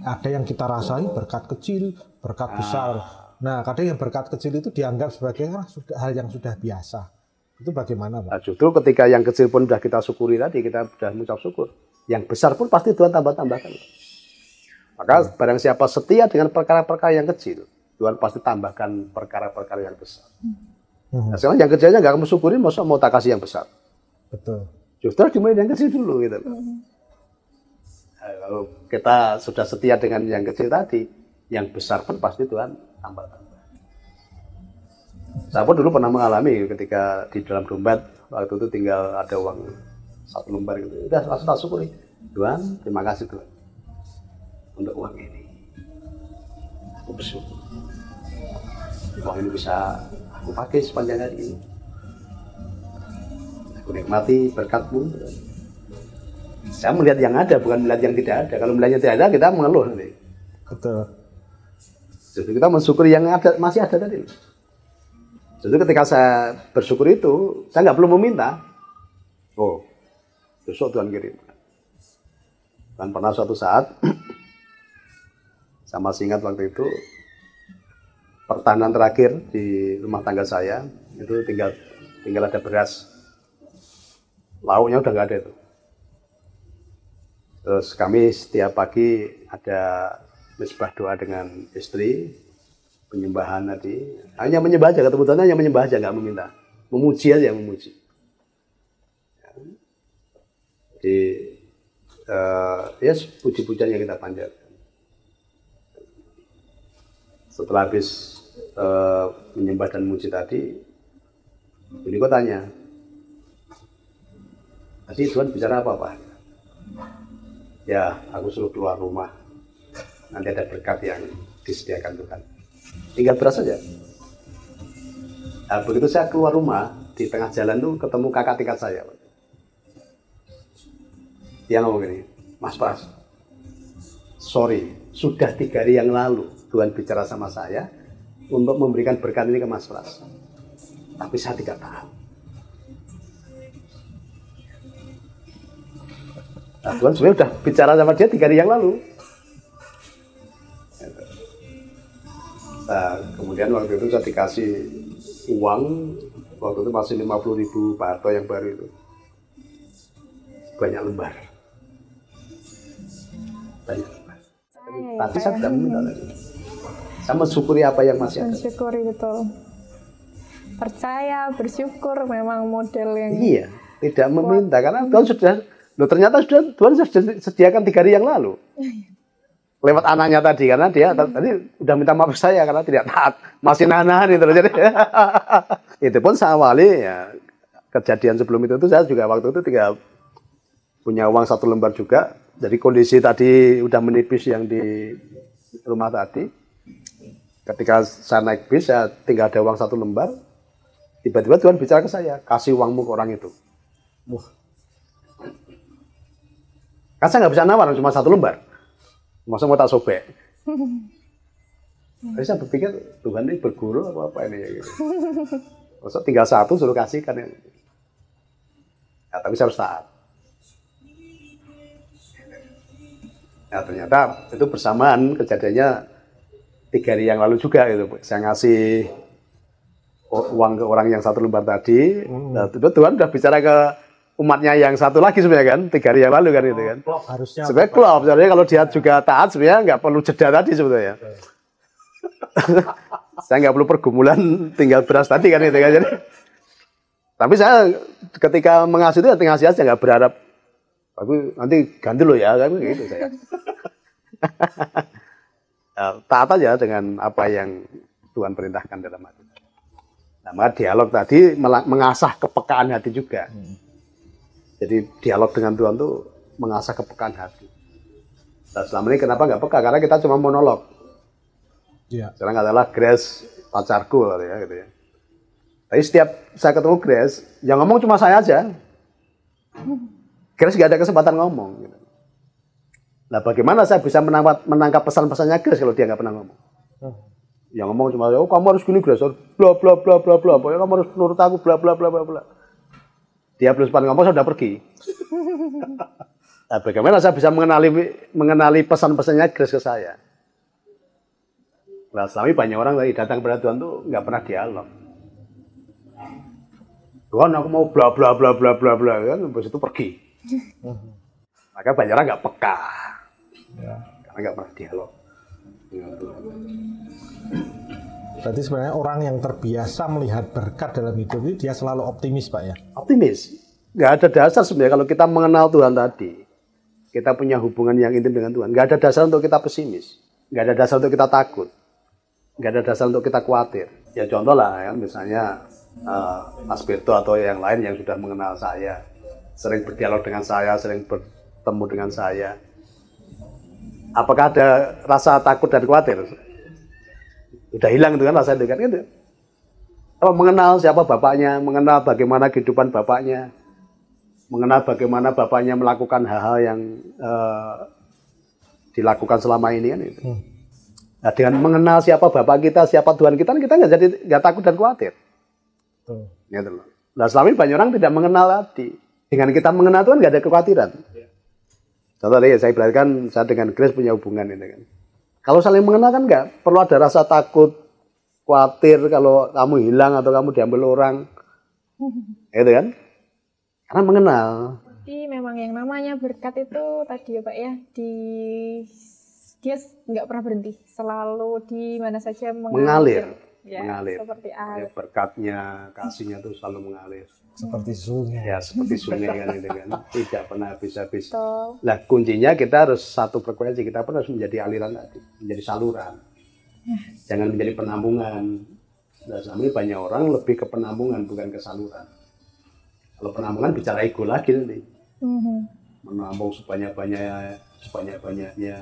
Ada yang kita rasain berkat kecil, berkat besar. Nah, kadang yang berkat kecil itu dianggap sebagai hal yang sudah biasa. Itu bagaimana, Pak? Nah, justru ketika yang kecil pun sudah kita syukuri tadi, kita sudah mengucap syukur. Yang besar pun pasti Tuhan tambah-tambahkan. Maka barang siapa setia dengan perkara-perkara yang kecil, Tuhan pasti tambahkan perkara-perkara yang besar. Nah, sekarang yang kecilnya nggak kamu syukurin, masa mau tak kasih yang besar? Betul. Justru dimulai yang kecil dulu gitu. Nah, kalau kita sudah setia dengan yang kecil tadi, yang besar pun pasti Tuhan tambah-tambah. Saya pun dulu pernah mengalami ketika di dalam dompet waktu itu tinggal ada uang 1 lembar gitu. Udah langsung tak syukuri. Tuhan, terima kasih Tuhan untuk uang ini. Aku bersyukur. Uang ini bisa aku pakai sepanjang hari ini. Aku nikmati berkat-Mu. Saya melihat yang ada, bukan melihat yang tidak ada. Kalau melihat yang tidak ada, kita mengeluh nanti. Betul. Jadi kita mensyukuri yang ada, masih ada tadi. Jadi ketika saya bersyukur itu, saya nggak perlu meminta. Oh, besok Tuhan kirim. Dan pernah suatu saat, saya masih ingat waktu itu, pertahanan terakhir di rumah tangga saya, itu tinggal ada beras. Lauknya udah nggak ada itu. Terus kami setiap pagi ada misbah doa dengan istri, penyembahan tadi. Hanya menyembah aja, ketemu Tuhan hanya menyembah aja, nggak meminta. Memuji aja, memuji. Jadi, ya puji-pujian yang kita panjatkan. Setelah habis menyembah dan memuji tadi, jadi kok tanya, tadi Tuhan bicara apa Pak? Ya, aku suruh keluar rumah. Nanti ada berkat yang disediakan Tuhan. Tinggal beras saja. Nah, begitu saya keluar rumah, di tengah jalan tuh ketemu kakak tingkat saya. Dia ngomong gini, Mas Pras, sorry, sudah 3 hari yang lalu Tuhan bicara sama saya untuk memberikan berkat ini ke Mas Pras. Tapi saya tidak tahu. Nah, Tuhan sebenarnya sudah bicara sama dia 3 hari yang lalu. Nah, kemudian waktu itu saya dikasih uang, waktu itu masih 50.000 Pak Harto yang baru itu. Banyak lembar. Banyak lembar. Tapi saya tidak meminta lagi. Saya mensyukuri apa yang masih ada. Mensyukuri, betul. Percaya, bersyukur, memang model yang... Iya, tidak meminta. Karena Tuhan sudah, ternyata Tuhan sudah sediakan 3 hari yang lalu. Lewat anaknya tadi, karena dia tadi udah minta maaf saya karena tidak taat, masih nahan itu. Jadi itu pun saya awali ya, kejadian sebelum itu saya juga waktu itu punya uang 1 lembar juga. Dari kondisi tadi udah menipis yang di rumah tadi, ketika saya naik bis saya tinggal ada uang 1 lembar, tiba-tiba Tuhan bicara ke saya, kasih uangmu ke orang itu. Wah, kan saya nggak bisa nawar, cuma 1 lembar. Masa mau tak sobek? Jadi saya berpikir, Tuhan ini berguru apa ini ya gitu. Masa tinggal 1 suruh kasih kan ya. Tapi saya harus taat. Nah ternyata itu bersamaan kejadiannya 3 hari yang lalu juga gitu. Saya ngasih uang ke orang yang 1 lembar tadi. Nah, Tuhan udah bicara ke umatnya yang 1 lagi sebenarnya kan, 3 hari yang lalu kan itu kan. Harusnya sebenarnya klop, sebenarnya kalau dia juga taat sebenarnya nggak perlu jeda tadi sebetulnya. Saya nggak perlu pergumulan tinggal beras tadi kan itu kan. Jadi, tapi saya ketika mengasih itu ya ngasih aja, nggak berharap aku nanti ganti lo ya kan gitu saya. Taat aja dengan apa yang Tuhan perintahkan dalam hati. Nah, maka dialog tadi mengasah kepekaan hati juga. Jadi dialog dengan Tuhan tuh mengasah kepekaan hati. Nah, selama ini kenapa nggak peka? Karena kita cuma monolog. Ya. Sekarang adalah Grace pacarku ya, gitu ya. Tapi setiap saya ketemu Grace, yang ngomong cuma saya aja. Grace nggak ada kesempatan ngomong. Gitu. Nah, bagaimana saya bisa menangkap pesan-pesannya Grace kalau dia nggak pernah ngomong? Yang ngomong cuma, oh kamu harus gini Grace, bla bla bla bla bla, pokoknya kamu harus menurut aku bla bla bla bla bla. Dia belum sempat ngomong, saya sudah pergi. Nah, bagaimana saya bisa mengenali pesan-pesannya Grace ke saya? Nah, selama ini banyak orang tadi datang kepada Tuhan tuh nggak pernah dialog. Tuhan, aku mau bla bla bla bla bla bla, kan habis itu pergi. Maka banyak orang nggak peka, karena nggak pernah dialog dengan Tuhan. Berarti sebenarnya orang yang terbiasa melihat berkat dalam hidup ini dia selalu optimis, Pak ya? Optimis. Nggak ada dasar sebenarnya kalau kita mengenal Tuhan tadi. Kita punya hubungan yang intim dengan Tuhan. Nggak ada dasar untuk kita pesimis. Nggak ada dasar untuk kita takut. Nggak ada dasar untuk kita khawatir. Ya contoh lah ya, misalnya Mas Berto atau yang lain yang sudah mengenal saya, sering berdialog dengan saya, sering bertemu dengan saya. Apakah ada rasa takut dan khawatir? Udah hilang itu kan rasa itu kan gitu. Kalau mengenal siapa bapaknya, mengenal bagaimana kehidupan bapaknya, mengenal bagaimana bapaknya melakukan hal-hal yang dilakukan selama ini kan itu. Nah, dengan mengenal siapa bapak kita, siapa Tuhan kita nggak takut dan khawatir. Gitu loh. Nah, selama ini banyak orang tidak mengenal tadi. Dengan kita mengenal Tuhan nggak ada kekhawatiran. Contoh tadi saya perhatikan saya dengan Grace punya hubungan ini kan. Kalau saling mengenal kan nggak perlu ada rasa takut, khawatir kalau kamu hilang atau kamu diambil orang, gitu kan? Karena mengenal. Jadi memang yang namanya berkat itu tadi ya Pak ya, dia nggak pernah berhenti, selalu di mana saja mengalir. Ya, mengalir. Seperti air. Berkatnya, kasihnya itu selalu mengalir. Seperti sungai. Ya, seperti sungai kan itu kan. Tidak pernah habis-habis. Nah, kuncinya kita harus satu frekuensi, kita pun harus menjadi aliran tadi, menjadi saluran. Jangan menjadi penambungan. Nah, selama ini banyak orang lebih ke penambungan bukan ke saluran. Kalau penambungan bicara ego lagi nanti. Menampung sebanyak-banyaknya.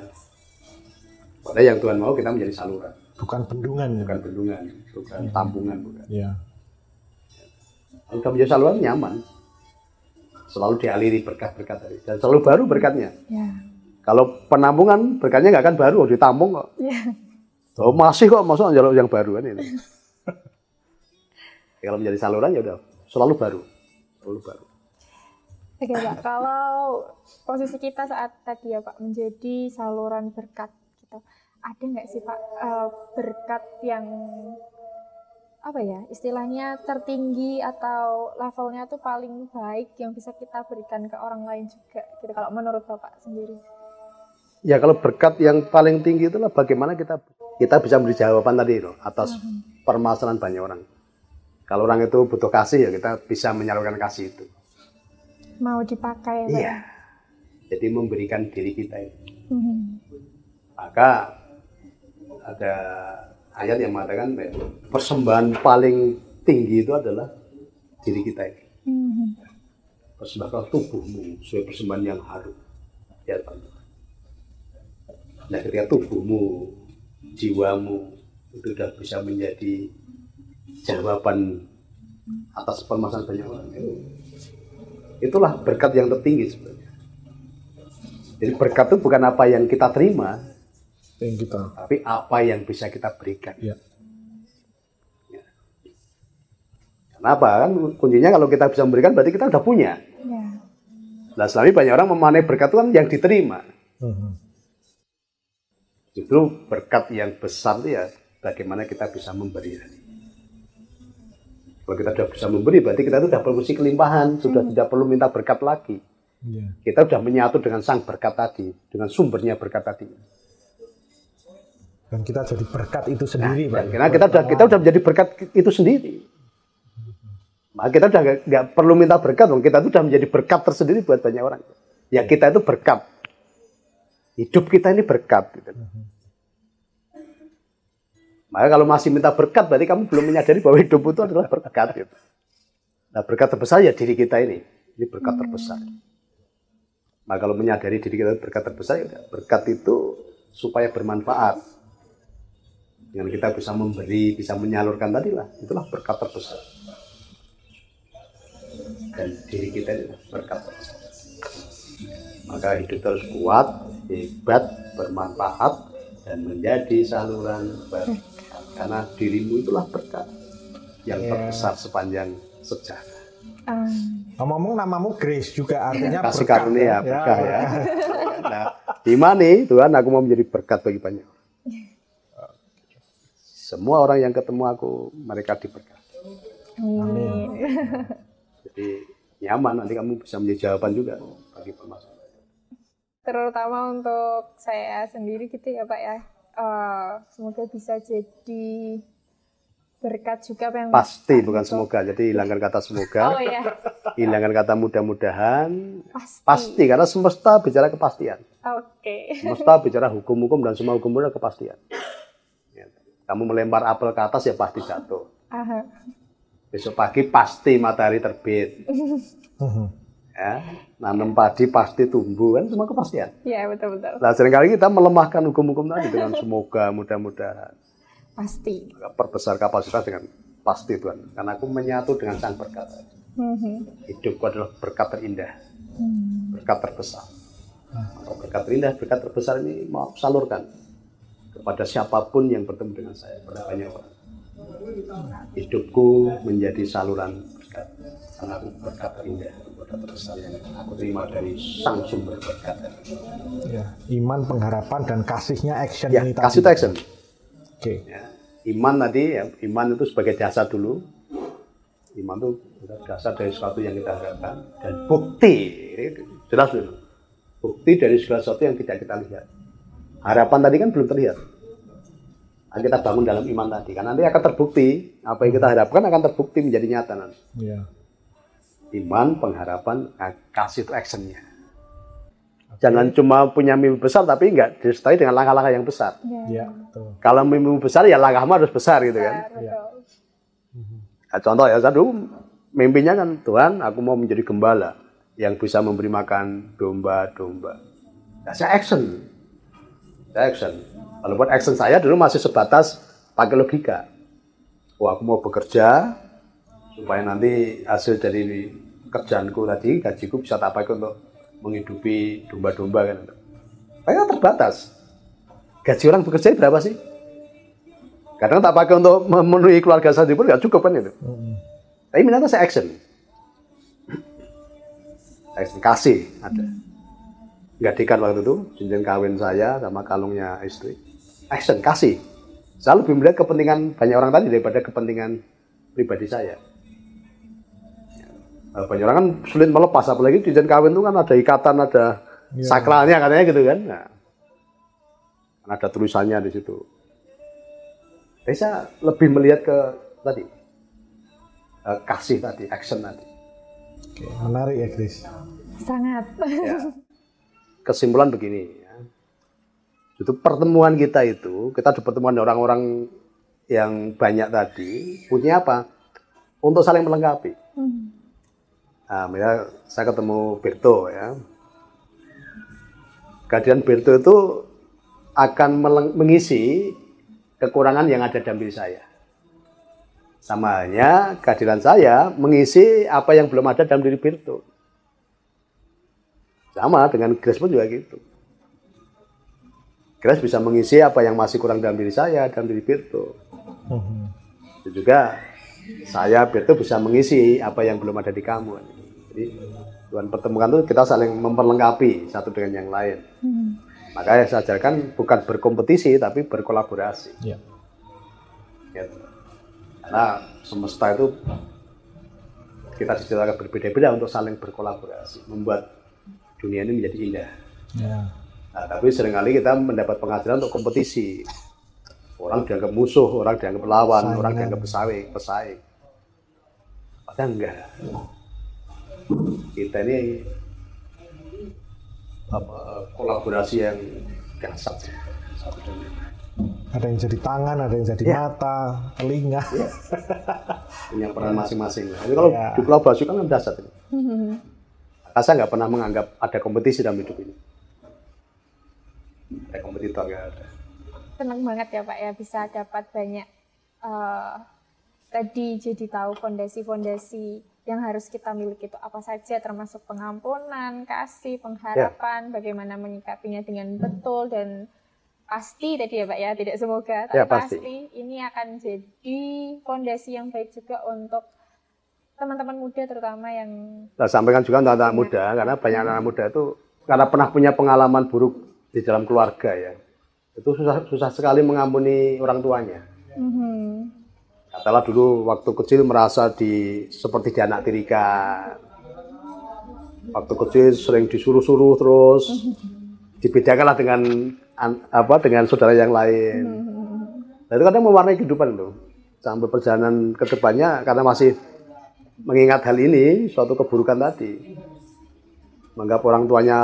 Padahal yang Tuhan mau kita menjadi saluran. Bukan bendungan. Bukan bendungan, bukan tambungan, bukan. Ya. Kalau kita menjadi saluran nyaman. Selalu dialiri berkat-berkat tadi. Dan selalu baru berkatnya. Ya. Kalau penambungan berkatnya nggak akan baru, ditampung kok. Ya. Oh, masih kok, masuk jalur yang baru kan ini. Kalau menjadi saluran ya udah selalu baru. Selalu baru. Oke Pak, kalau posisi kita saat tadi ya Pak menjadi saluran berkat gitu, ada nggak sih Pak berkat yang apa ya istilahnya tertinggi atau levelnya tuh paling baik yang bisa kita berikan ke orang lain juga gitu kalau menurut Bapak sendiri? Ya kalau berkat yang paling tinggi itulah bagaimana kita bisa beri jawaban tadi loh atas permasalahan banyak orang. Kalau orang itu butuh kasih ya kita bisa menyalurkan kasih itu. Mau dipakai ya Pak? Iya. Jadi memberikan diri kita itu. Maka ada ayat yang mengatakan persembahan paling tinggi itu adalah diri kita ini. Persembahkan tubuhmu sebagai persembahan yang harum. Ya, nah ketika tubuhmu, jiwamu itu sudah bisa menjadi jawaban atas permasalahan banyak orang itulah berkat yang tertinggi sebenarnya. Jadi berkat itu bukan apa yang kita terima, tapi apa yang bisa kita berikan. Ya. Kenapa? Kan kuncinya kalau kita bisa memberikan berarti kita udah punya. Ya. Nah selama ini banyak orang memanai berkat itu kan yang diterima. Justru berkat yang besar itu ya bagaimana kita bisa memberi. Kalau kita sudah bisa memberi, berarti kita sudah berfungsi kelimpahan, sudah tidak perlu minta berkat lagi. Yeah. Kita sudah menyatu dengan sang berkat tadi, dengan sumbernya berkat tadi. Dan kita jadi berkat itu sendiri, Pak. Karena kita sudah menjadi berkat itu sendiri. Maka kita sudah nggak perlu minta berkat, kita sudah menjadi berkat tersendiri buat banyak orang. Ya kita itu berkat. Hidup kita ini berkat. Gitu. Maka kalau masih minta berkat, berarti kamu belum menyadari bahwa hidup itu adalah berkat. Gitu. Nah berkat terbesar ya diri kita ini berkat terbesar. Maka kalau menyadari diri kita berkat terbesar, ya berkat itu supaya bermanfaat. Dengan kita bisa memberi, bisa menyalurkan tadilah, itulah berkat terbesar. Dan diri kita ini berkat terbesar. Maka hidup terus kuat, hebat, bermanfaat, dan menjadi saluran berkat. Karena dirimu itulah berkat yang terbesar sepanjang sejarah. Ngomong namamu Grace juga artinya kasih berkat. Karunia, berkah ya. Nah, di mana Tuhan aku mau menjadi berkat bagi banyak. Semua orang yang ketemu aku, mereka diberkati. Amin. Jadi nyaman, nanti kamu bisa menjadi jawaban juga bagi permasalahan. Terutama untuk saya sendiri gitu ya Pak ya. Semoga bisa jadi berkat juga apa yang pasti bukan semoga, jadi hilangkan kata semoga. Oh iya. Hilangkan kata mudah-mudahan. Pasti karena semesta bicara kepastian. Oke. Semesta bicara hukum-hukum dan semua hukum adalah kepastian. Kamu melempar apel ke atas ya pasti jatuh. Aha. Besok pagi pasti matahari terbit. Ya, nanam padi pasti tumbuh, kan semua kepastian. Iya, betul-betul. Nah, seringkali kita melemahkan hukum-hukum tadi dengan semoga, mudah-mudahan. Pasti. Perbesar kapasitas dengan pasti Tuhan. Karena aku menyatu dengan sang berkat. Hidupku adalah berkat terindah. Berkat terbesar. Berkat terindah, berkat terbesar ini mau salurkan kepada siapapun yang bertemu dengan saya, pada banyak orang. Hidupku menjadi saluran berkat, karena aku berkat terindah, berkat terbesar yang aku terima dari sang sumber berkat. Ya, iman, pengharapan, dan kasihnya action Ya, ini tadi. kasih itu action. Oke. Ya, iman tadi, ya, iman itu sebagai dasar dulu. Iman itu dasar dari sesuatu yang kita harapkan, dan bukti, jelas dulu. Bukti dari segala sesuatu yang tidak kita lihat. Harapan tadi kan belum terlihat. Yang kita bangun dalam iman tadi, kan nanti akan terbukti apa yang kita harapkan akan terbukti menjadi nyata nanti. Ya. Iman, pengharapan, kasih itu actionnya. Jangan cuma punya mimpi besar tapi enggak disertai dengan langkah-langkah yang besar. Ya, betul. Kalau mimpi besar ya langkahmu harus besar gitu kan. Nah, contoh ya, saya dulu mimpinya kan Tuhan, aku mau menjadi gembala yang bisa memberi makan domba-domba. Nah, saya action. Kalau buat action saya dulu masih sebatas pakai logika. Oh, aku mau bekerja supaya nanti hasil dari kerjaanku tadi, gajiku bisa tak pakai untuk menghidupi domba-domba kan. Kayaknya terbatas. Gaji orang bekerja berapa sih? Kadang tak pakai untuk memenuhi keluarga saya pun nggak cukup kan itu. Tapi ternyata saya action. Kasih ada. Gadikan waktu itu cincin kawin saya sama kalungnya istri. Action, kasih. Saya lebih melihat kepentingan banyak orang tadi daripada kepentingan pribadi saya. Nah, banyak orang kan sulit melepas, apalagi cincin kawin itu kan ada ikatan, ada sakralnya katanya gitu kan. Nah, ada tulisannya di situ. Jadi saya lebih melihat ke tadi kasih tadi, action tadi. Oke, menarik ya, Chris. Sangat. Ya. Kesimpulan begini, ya. Itu pertemuan kita itu, kita ada pertemuan orang-orang yang banyak tadi, punya apa? Untuk saling melengkapi. Nah, ya, saya ketemu Berto ya. Kehadiran Berto itu akan mengisi kekurangan yang ada dalam diri saya. Sama halnya kehadiran saya mengisi apa yang belum ada dalam diri Berto. Sama dengan Grace pun juga gitu. Grace bisa mengisi apa yang masih kurang dalam diri saya, dalam diri Berto. Itu juga saya, Berto bisa mengisi apa yang belum ada di kamu. Jadi Tuhan pertemukan itu kita saling memperlengkapi satu dengan yang lain. Makanya saya ajarkan bukan berkompetisi tapi berkolaborasi. Ya. Gitu. Karena semesta itu kita diciptakan berbeda-beda untuk saling berkolaborasi, membuat dunia ini menjadi indah. Ya. Nah, tapi seringkali kita mendapat pengajaran untuk kompetisi. Orang dianggap musuh, orang dianggap lawan, orang dianggap pesaing. Padahal enggak. Kita ini kolaborasi yang dahsyat. Ada yang jadi tangan, ada yang jadi mata, telinga. Ya. Punya peran masing-masing. Jadi kalau di kolaborasi kan dahsyat ini. Saya nggak pernah menganggap ada kompetisi dalam hidup ini. Ada kompetitor nggak ada. Senang banget ya Pak ya bisa dapat banyak tadi jadi tahu fondasi-fondasi yang harus kita miliki itu apa saja, termasuk pengampunan, kasih, pengharapan, bagaimana menyikapinya dengan betul, dan pasti tadi ya Pak ya, tidak semoga, tapi pasti ini akan jadi fondasi yang baik juga untuk teman-teman muda terutama yang saya sampaikan juga untuk anak muda, karena banyak anak muda itu karena pernah punya pengalaman buruk di dalam keluarga ya, itu susah sekali mengampuni orang tuanya. Katalah dulu waktu kecil merasa seperti dianaktirikan, waktu kecil sering disuruh-suruh terus, dibedakanlah dengan saudara yang lain. Nah, itu kadang mewarnai kehidupan itu sampai perjalanan ke depannya, karena masih mengingat hal ini, suatu keburukan tadi, menganggap orang tuanya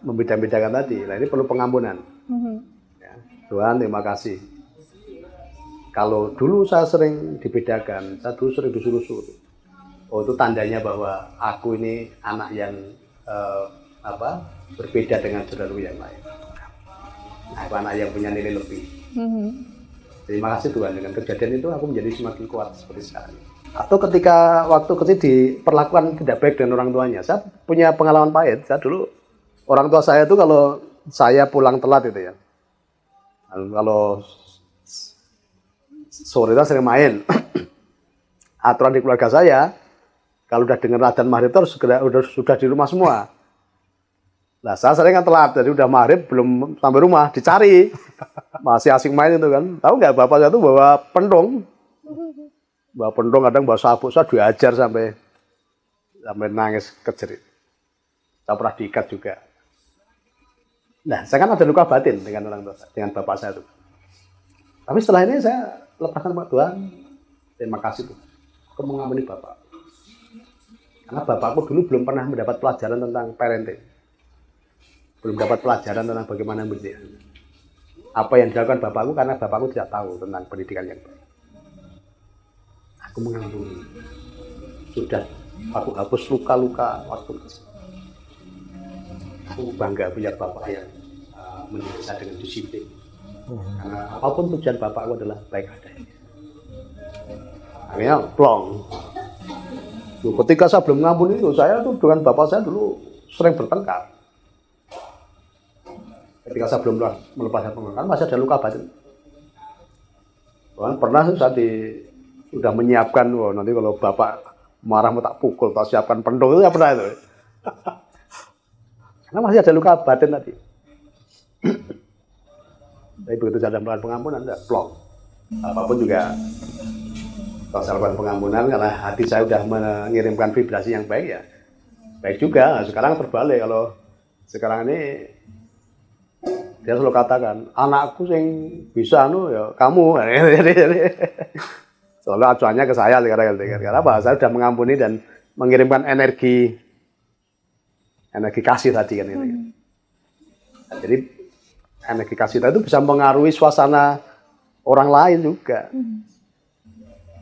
membeda-bedakan tadi. Nah, ini perlu pengampunan. Ya, Tuhan terima kasih. kalau dulu saya sering dibedakan, saya dulu sering disuruh-suruh. Oh, itu tandanya bahwa aku ini anak yang berbeda dengan saudaraku yang lain. Aku anak yang punya nilai lebih. Terima kasih Tuhan, dengan kejadian itu aku menjadi semakin kuat seperti sekarang. Atau ketika waktu kecil diperlakukan tidak baik dengan orang tuanya, saya punya pengalaman pahit. Saya dulu orang tua saya itu kalau saya pulang telat itu ya, kalau sore itu sering main. Aturan di keluarga saya, kalau udah dengar adzan maghrib itu sudah di rumah semua. Nah, saya sering kan telat, jadi udah maghrib belum sampai rumah, dicari. Masih asing main itu kan. Tahu nggak bapak saya itu bawa pendong. Bawa pendong, kadang bawa sabuk, saya diajar sampai nangis kejerit. Saya pernah diikat juga. Nah, saya kan ada luka batin dengan orang tua saya, dengan bapak saya itu. Tapi setelah ini saya lepaskan Pak Tuhan. Terima kasih tuh. Aku mengampuni bapak. Karena bapakku dulu belum pernah mendapat pelajaran tentang parenting. Belum dapat pelajaran tentang bagaimana mendidik. Apa yang dilakukan bapakku karena bapakku tidak tahu tentang pendidikan yang baik. Aku mengampuni. Sudah aku hapus luka-luka waktu kecil. Aku bangga punya bapak yang mendidik saya dengan disiplin. Karena apapun tujuan bapakku adalah baik adanya. Akhirnya plong. Ketika saya belum mengampuni itu, saya tuh dengan bapak saya dulu sering bertengkar. Ketika saya belum melepaskan pengeluaran, masih ada luka batin. Pernah saya sudah menyiapkan, nanti kalau bapak marah mau tak pukul, tak siapkan pendong itu ya pernah itu. Karena masih ada luka batin tadi. Tapi begitu saya melakukan pengampunan, tidak plong. Apapun juga, kalau saya lakukan pengampunan, karena hati saya sudah mengirimkan vibrasi yang baik ya, baik juga. Nah, sekarang terbalik, kalau sekarang ini dia selalu katakan, anakku yang bisa ya kamu. Selalu acuannya ke saya sekarang. Karena apa? Saya sudah mengampuni dan mengirimkan energi kasih tadi kan ini. Nah, jadi energi kasih tadi itu bisa mengaruhi suasana orang lain juga.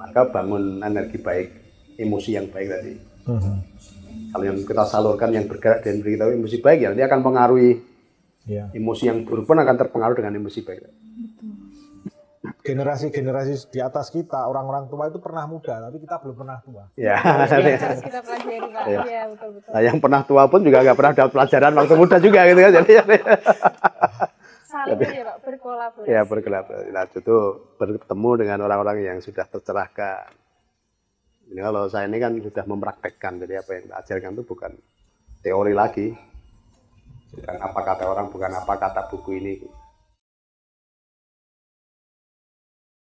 Maka bangun energi baik, emosi yang baik tadi. Kalau yang kita salurkan, yang bergerak dan beri kita emosi baik, ya nanti akan mengaruhi. Emosi yang buruk pun akan terpengaruh dengan emosi baik. Generasi-generasi di atas kita, orang-orang tua itu pernah muda, tapi kita belum pernah tua. Ya. Harus kita pelajari, Pak. Iya, betul-betul. Nah, yang pernah tua pun juga nggak pernah dapat pelajaran waktu muda juga gitu kan. Jadi saling ya, Pak, berkolaborasi. Ya, berkolaborasi. Nah, itu bertemu dengan orang-orang yang sudah tercerahkan. Ini kalau saya ini kan sudah mempraktekkan, jadi apa yang saya ajarkan itu bukan teori lagi. Bukan apa kata orang, bukan apa kata buku ini.